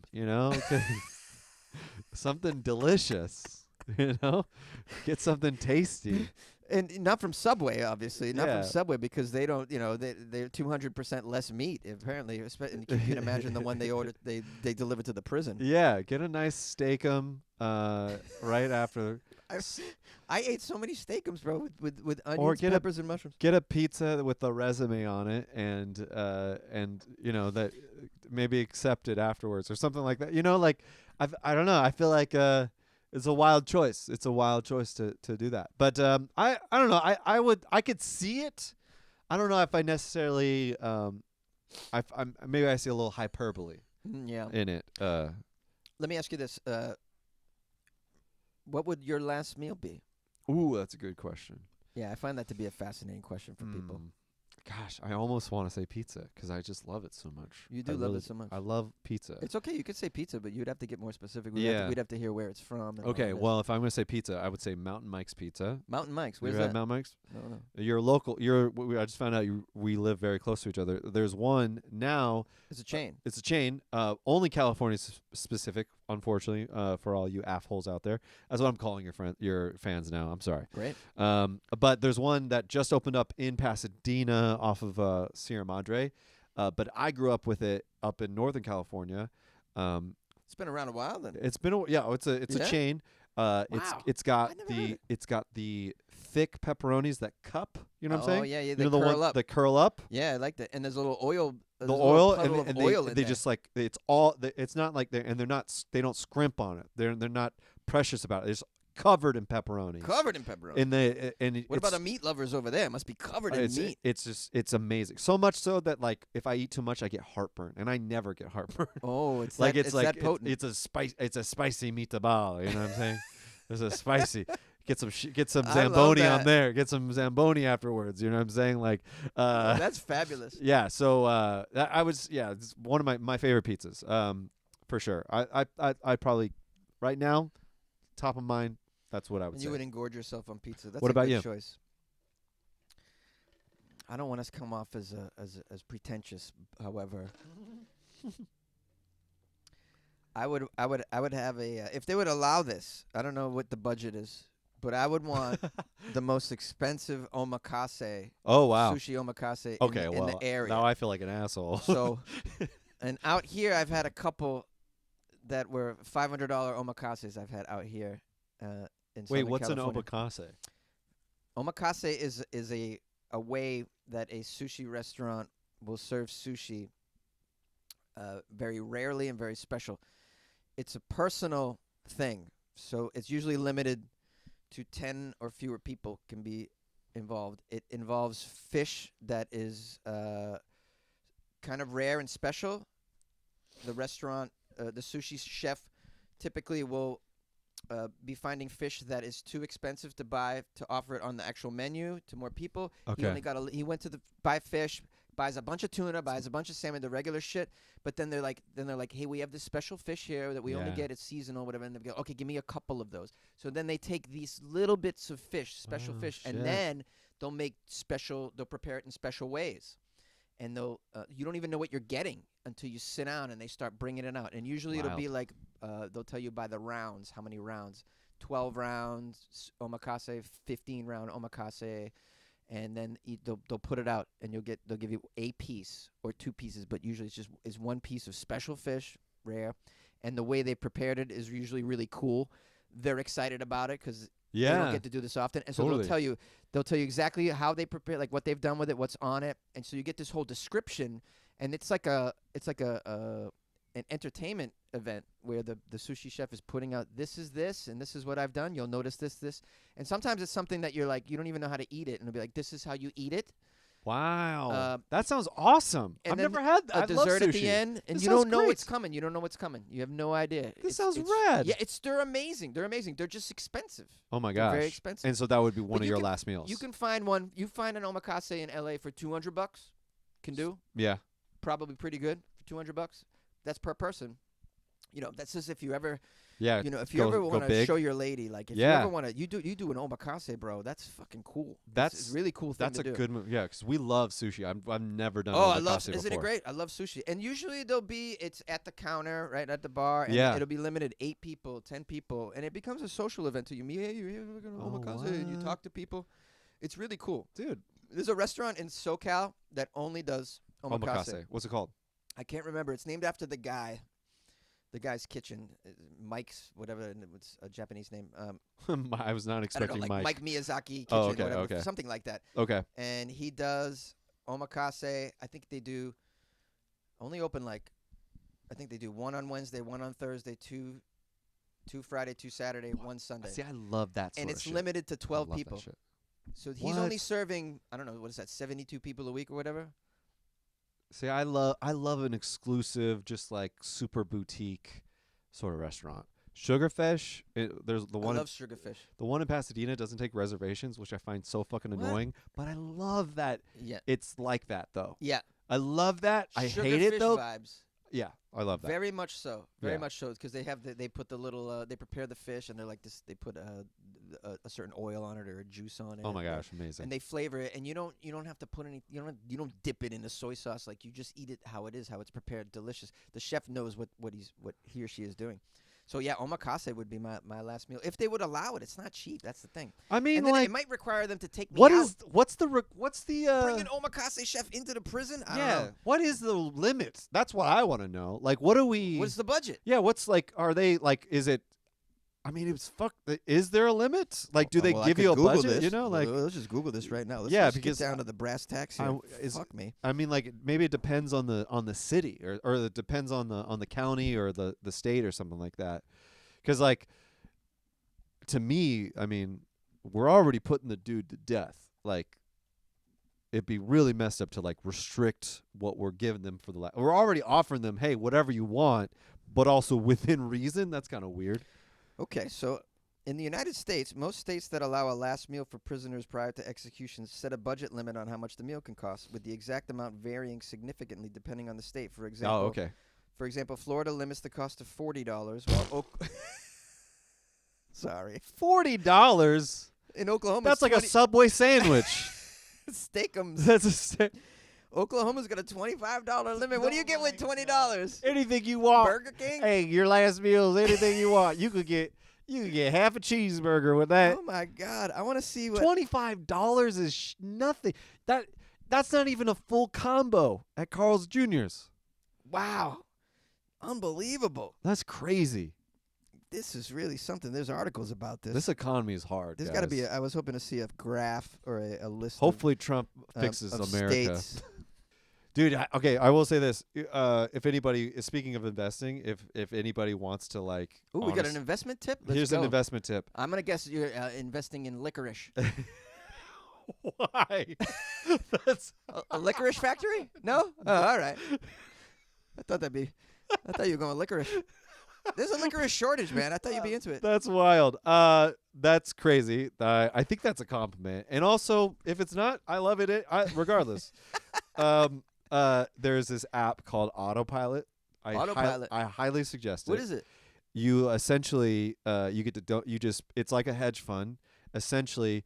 B: something delicious, get something tasty.
A: And not from Subway, obviously. Not
B: Yeah.
A: from Subway because they don't. They're 200% less meat. Apparently, and you can imagine the one they ordered. They deliver to the prison.
B: Yeah, get a nice steakum right after.
A: I ate so many steakums, bro, with
B: Or
A: onions,
B: get
A: peppers, and mushrooms.
B: Get a pizza with a resume on it, and that maybe accept it afterwards or something like that. Like I don't know. I feel like it's a wild choice. It's a wild choice to do that. But I don't know. I could see it. I don't know if I necessarily I'm maybe I see a little hyperbole
A: Yeah.
B: in it.
A: Let me ask you this: what would your last meal be?
B: Ooh, that's a good question.
A: Yeah, I find that to be a fascinating question for people.
B: Gosh, I almost want to say pizza because I just love it so much.
A: You do
B: I
A: love
B: really
A: it so much.
B: I love pizza.
A: It's okay. You could say pizza, but you'd have to get more specific.
B: Yeah.
A: We'd have to hear where it's from. And all
B: Okay,
A: of this.
B: well, if I'm going to say pizza, I would say Mountain Mike's Pizza.
A: Mountain Mike's.
B: You
A: Where's
B: ever had
A: that?
B: Mountain Mike's?
A: No.
B: You're local. I just found out we live very close to each other. There's one now.
A: It's a chain.
B: It's a chain. Only California specific, unfortunately, for all you assholes out there. That's what I'm calling your fans now. I'm sorry.
A: Great.
B: But there's one that just opened up in Pasadena off of Sierra Madre. But I grew up with it up in Northern California.
A: It's been around a while then.
B: It's been it's a chain.
A: Wow.
B: It's got
A: I never heard it.
B: the thick pepperonis that cup. You know what I'm saying?
A: Oh yeah, yeah.
B: You
A: They
B: know the
A: curl
B: one
A: up.
B: that curl up.
A: Yeah, I like that. And there's a little oil.
B: The oil and
A: of
B: they
A: oil in
B: they
A: there.
B: just like it's not like they're not they don't scrimp on it. They're not precious about it. It's covered in pepperoni.
A: Covered in pepperoni. What about the meat lovers over there? It must be covered in meat.
B: It's amazing. So much so that like if I eat too much, I get heartburn, and I never get heartburn.
A: Oh, it's
B: like
A: that,
B: it's like
A: that potent.
B: it's a spicy meatball. You know what I'm saying? It's a spicy. Get some
A: I love
B: Zamboni on
A: that.
B: there. Get some Zamboni afterwards. You know what I'm saying? Like,
A: That's fabulous.
B: yeah. So it's one of my favorite pizzas. For sure. I probably right now, top of mind. That's what I would
A: And
B: say.
A: you would engorge yourself on pizza. That's
B: What
A: a
B: about
A: good
B: you?
A: choice. I don't want us to come off as pretentious. However, I would have a if they would allow this. I don't know what the budget is, but I would want the most expensive omakase.
B: Oh wow.
A: Sushi omakase.
B: Okay,
A: in
B: well
A: the area.
B: now I feel like an asshole.
A: So, and out here I've had a couple that were $500 omakases. I've had out here. In
B: Wait,
A: Southern
B: what's
A: California.
B: an omakase?
A: Omakase is a way that a sushi restaurant will serve sushi very rarely and very special. It's a personal thing, so it's usually limited to 10 or fewer people can be involved. It involves fish that is kind of rare and special. The restaurant, the sushi chef typically will be finding fish that is too expensive to buy to offer it on the actual menu to more people.
B: Okay.
A: He went to buy fish, buys a bunch of tuna, buys a bunch of salmon, the regular shit. But then they're like, hey, we have this special fish here that we only
B: Yeah.
A: get. It's seasonal, whatever. And they go, okay, give me a couple of those. So then they take these little bits of fish, special
B: Oh,
A: fish,
B: shit.
A: and then they'll prepare it in special ways. And you don't even know what you're getting until you sit down and they start bringing it out. And usually it'll
B: Wild.
A: be like, they'll tell you by the rounds, how many rounds. 12 rounds omakase, 15 round omakase, and then they'll put it out, and they'll give you a piece or two pieces, but usually it's one piece of special fish, rare, and the way they prepared it is usually really cool. They're excited about it because They don't
B: Yeah.
A: get to do this often, and so
B: Totally.
A: they'll tell you exactly how they prepare, like what they've done with it, what's on it, and so you get this whole description, and it's like an entertainment event where the sushi chef is putting out this and this is what I've done. You'll notice this, and sometimes it's something that you're like you don't even know how to eat it, and it'll be like this is how you eat it.
B: Wow. That sounds awesome.
A: And
B: I've
A: then
B: never had that.
A: a
B: I love
A: dessert at
B: sushi.
A: the end, and
B: This
A: you don't
B: sounds
A: know what's
B: great.
A: coming. You don't know what's coming. You have no idea.
B: This sounds
A: it's,
B: rad.
A: Yeah, they're amazing. They're amazing. They're just expensive.
B: Oh my
A: They're
B: gosh.
A: very expensive.
B: And so that would be one
A: But
B: of
A: you
B: your
A: can-
B: last meals.
A: You can find one. You find an omakase in LA for $200. Can do.
B: Yeah.
A: Probably pretty good for $200. That's per person. You know, that's just if you ever,
B: Yeah.
A: if you
B: go-
A: ever
B: go
A: want to
B: big.
A: show your lady, like if you
B: Yeah.
A: ever want to, you do an omakase, bro. That's fucking cool.
B: That's
A: it's a really cool thing
B: That's
A: to
B: a
A: do.
B: good move. Yeah, because we love sushi. I've never done.
A: Oh, I
B: omakase
A: love.
B: before.
A: Isn't it great? I love sushi, and usually it's at the counter, right at the bar, and
B: Yeah.
A: it'll be limited 8 people, 10 people, and it becomes a social event to you. Hey, you're here for an
B: Oh,
A: omakase, and you
B: what?
A: talk to people. It's really cool.
B: Dude.
A: There's a restaurant in SoCal that only does omakase.
B: What's it called?
A: I can't remember. It's named after the guy's kitchen, Mike's whatever. And it's a Japanese name.
B: I was not
A: I don't know,
B: expecting
A: like Mike Miyazaki kitchen,
B: Oh, okay,
A: whatever,
B: okay.
A: something like that.
B: Okay.
A: And he does omakase. I think they do only open like I think they do one on Wednesday, one on Thursday, two Friday, 2 Saturday, 1 Sunday.
B: See, I love that sort
A: And
B: of
A: it's
B: shit.
A: limited to
B: I
A: 12
B: love that
A: people.
B: shit.
A: So he's only
B: What?
A: serving, I don't know, what is that, 72 people a week or whatever?
B: See, I love an exclusive, just like super boutique sort of restaurant. Sugarfish, there's the
A: I
B: one
A: love sugarfish.
B: the one in Pasadena doesn't take reservations, which I find so fucking
A: What?
B: annoying. But I love that
A: Yeah.
B: it's like that though.
A: Yeah.
B: I love that. I hate it
A: Sugarfish
B: though.
A: vibes.
B: Yeah, I love that.
A: Very much so. Very
B: Yeah.
A: much so. Because they have they put the little they prepare the fish and they're like this. They put a certain oil on it or a juice on it.
B: Oh my
A: and-
B: gosh, amazing.
A: And they flavor it, and you don't have to put any. You don't dip it in the soy sauce. Like you just eat it how it is, how it's prepared, delicious. The chef knows what he or she is doing. So yeah, omakase would be my last meal if they would allow it. It's not cheap. That's the thing.
B: I mean,
A: And then
B: like,
A: it might require them to take me
B: what
A: out.
B: is what's the
A: Bring an omakase chef into the prison? I don't
B: yeah?
A: know.
B: What is the limit? That's what I want to know. Like, what do we?
A: What's the budget?
B: Yeah, what's like? Are they like? Is it? I mean, it's fuck. Is there a limit? Like, do they
A: Well, I
B: give
A: could
B: you a
A: Google
B: budget?
A: this.
B: You know, like,
A: let's just Google this right now. Let's
B: Yeah,
A: just
B: because
A: get down to the brass tacks here. Fuck me.
B: I mean, like maybe it depends on the city or it depends on the county or the state or something like that. Because like, to me, I mean, we're already putting the dude to death. Like, it'd be really messed up to like restrict what we're giving them for the. We're already offering them, hey, whatever you want, but also within reason. That's kind of weird.
A: Okay, so in the United States, most states that allow a last meal for prisoners prior to execution set a budget limit on how much the meal can cost, with the exact amount varying significantly depending on the state. For example,
B: Oh, okay.
A: For example, Florida limits the cost to $40, while sorry,
B: $40.
A: in Oklahoma,
B: That's like a Subway sandwich.
A: Steakums.
B: That's a
A: Oklahoma's got a $25 limit. What do you get with $20?
B: anything you want.
A: Burger King.
B: Hey, your last meal is anything you want. You could get half a cheeseburger with that.
A: Oh my God, I want to see what.
B: $25 is nothing. That's not even a full combo at Carl's Jr.'s.
A: Wow, unbelievable.
B: That's crazy.
A: This is really something. There's articles about this.
B: This economy is hard.
A: There's
B: got
A: got to be. I was hoping to see a graph or a list.
B: Hopefully Trump
A: of,
B: fixes
A: of
B: America.
A: States.
B: Dude, okay, I will say this. If anybody, speaking of investing, if anybody wants to like,
A: Ooh, we got an investment tip. Let's
B: here's
A: go.
B: an investment tip.
A: I'm gonna guess you're investing in licorice.
B: Why? That's
A: a licorice factory? No. Oh, all right. I thought you were going licorice. There's a licorice shortage, man. I thought you'd be into it.
B: That's wild. That's crazy. I think that's a compliment. And also, if it's not, I love it. Regardless. There's this app called Autopilot.
A: Autopilot.
B: I highly suggest it.
A: What is it?
B: You essentially you get to it's like a hedge fund. Essentially,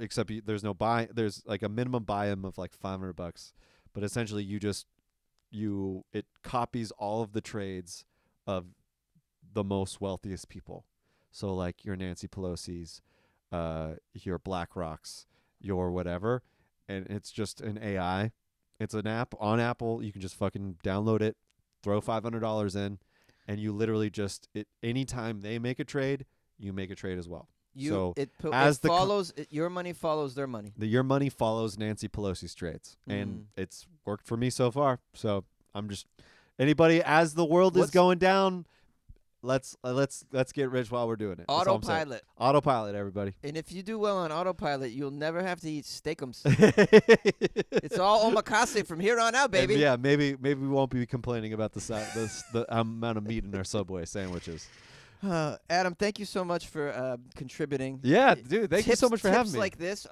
B: except there's no buy. There's like a minimum buy-in of like $500, but essentially it copies all of the trades of the most wealthiest people. So like your Nancy Pelosi's, your BlackRock's, your whatever, and it's just an AI. It's an app on Apple. You can just fucking download it, throw $500 in, and you literally anytime they make a trade, you make a trade as well. So
A: it
B: as the
A: follows your money follows their money.
B: your money follows Nancy Pelosi's trades, and it's worked for me so far. So I'm just anybody as the world is going down. Let's get rich while we're doing it. That's all I'm saying.
A: Autopilot.
B: Autopilot, everybody.
A: And if you do well on autopilot, you'll never have to eat steakums. It's all omakase from here on out, baby.
B: And yeah, maybe we won't be complaining about the amount of meat in our Subway sandwiches.
A: Adam, thank you so much for contributing.
B: Yeah, dude, thank you so much for having me.
A: Tips like this,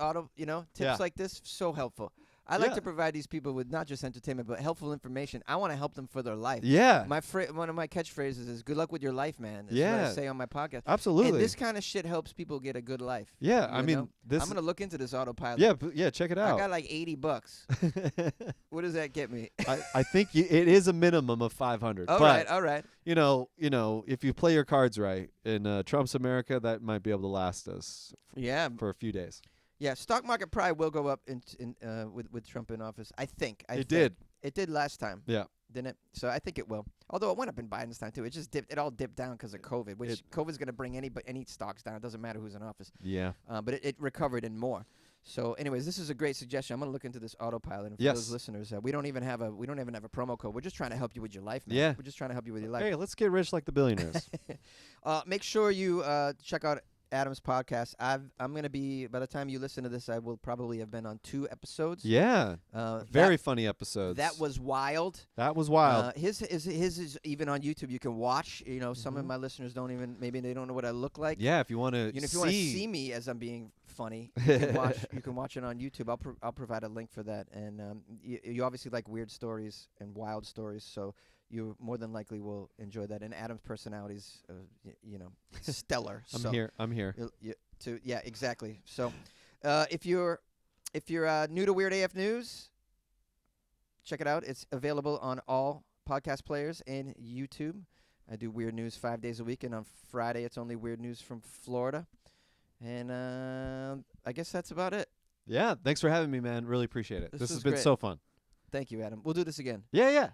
A: tips like this, so helpful. I like to provide these people with not just entertainment, but helpful information. I want to help them for their life.
B: Yeah.
A: One of my catchphrases is "Good luck with your life, man." Is
B: yeah.
A: what I say on my podcast.
B: Absolutely.
A: And this kind of shit helps people get a good life.
B: Yeah,
A: I mean,
B: I'm
A: gonna look into this autopilot.
B: Yeah, check it out.
A: I got like $80. What does that get me?
B: I think it is a minimum of 500.
A: All right.
B: You know, if you play your cards right in Trump's America, that might be able to last us. For a few days.
A: Yeah, stock market probably will go up with Trump in office. I think.
B: It did.
A: It did last time.
B: Yeah.
A: Didn't it? So I think it will. Although it went up in Biden's time too. It just dipped. It all dipped down because of COVID, which COVID's going to bring any stocks down. It doesn't matter who's in office.
B: Yeah.
A: But it recovered and more. So, anyways, this is a great suggestion. I'm going to look into this autopilot. And for those listeners, we don't even have a promo code. We're just trying to help you with your life, man.
B: Yeah.
A: We're just trying to help you with your life.
B: Hey, let's get rich like the billionaires.
A: Make sure you check out Adam's podcast. I'm going to be, by the time you listen to this, I will probably have been on 2 episodes.
B: Yeah. Very funny episodes.
A: That was wild. His is even on YouTube. You can watch. Some of my listeners maybe they don't know what I look like.
B: Yeah, if you want to
A: if you want to see me as I'm being funny, you can watch it on YouTube. I'll provide a link for that. And you obviously like weird stories and wild stories, so you more than likely will enjoy that. And Adam's personality's, stellar.
B: I'm here.
A: Yeah, exactly. So, if you're new to Weird AF News, check it out. It's available on all podcast players and YouTube. I do Weird News 5 days a week, and on Friday it's only Weird News from Florida. And I guess that's about it.
B: Yeah, thanks for having me, man. Really appreciate it. This has been
A: great.
B: so fun.
A: Thank you, Adam. We'll do this again.
B: Yeah.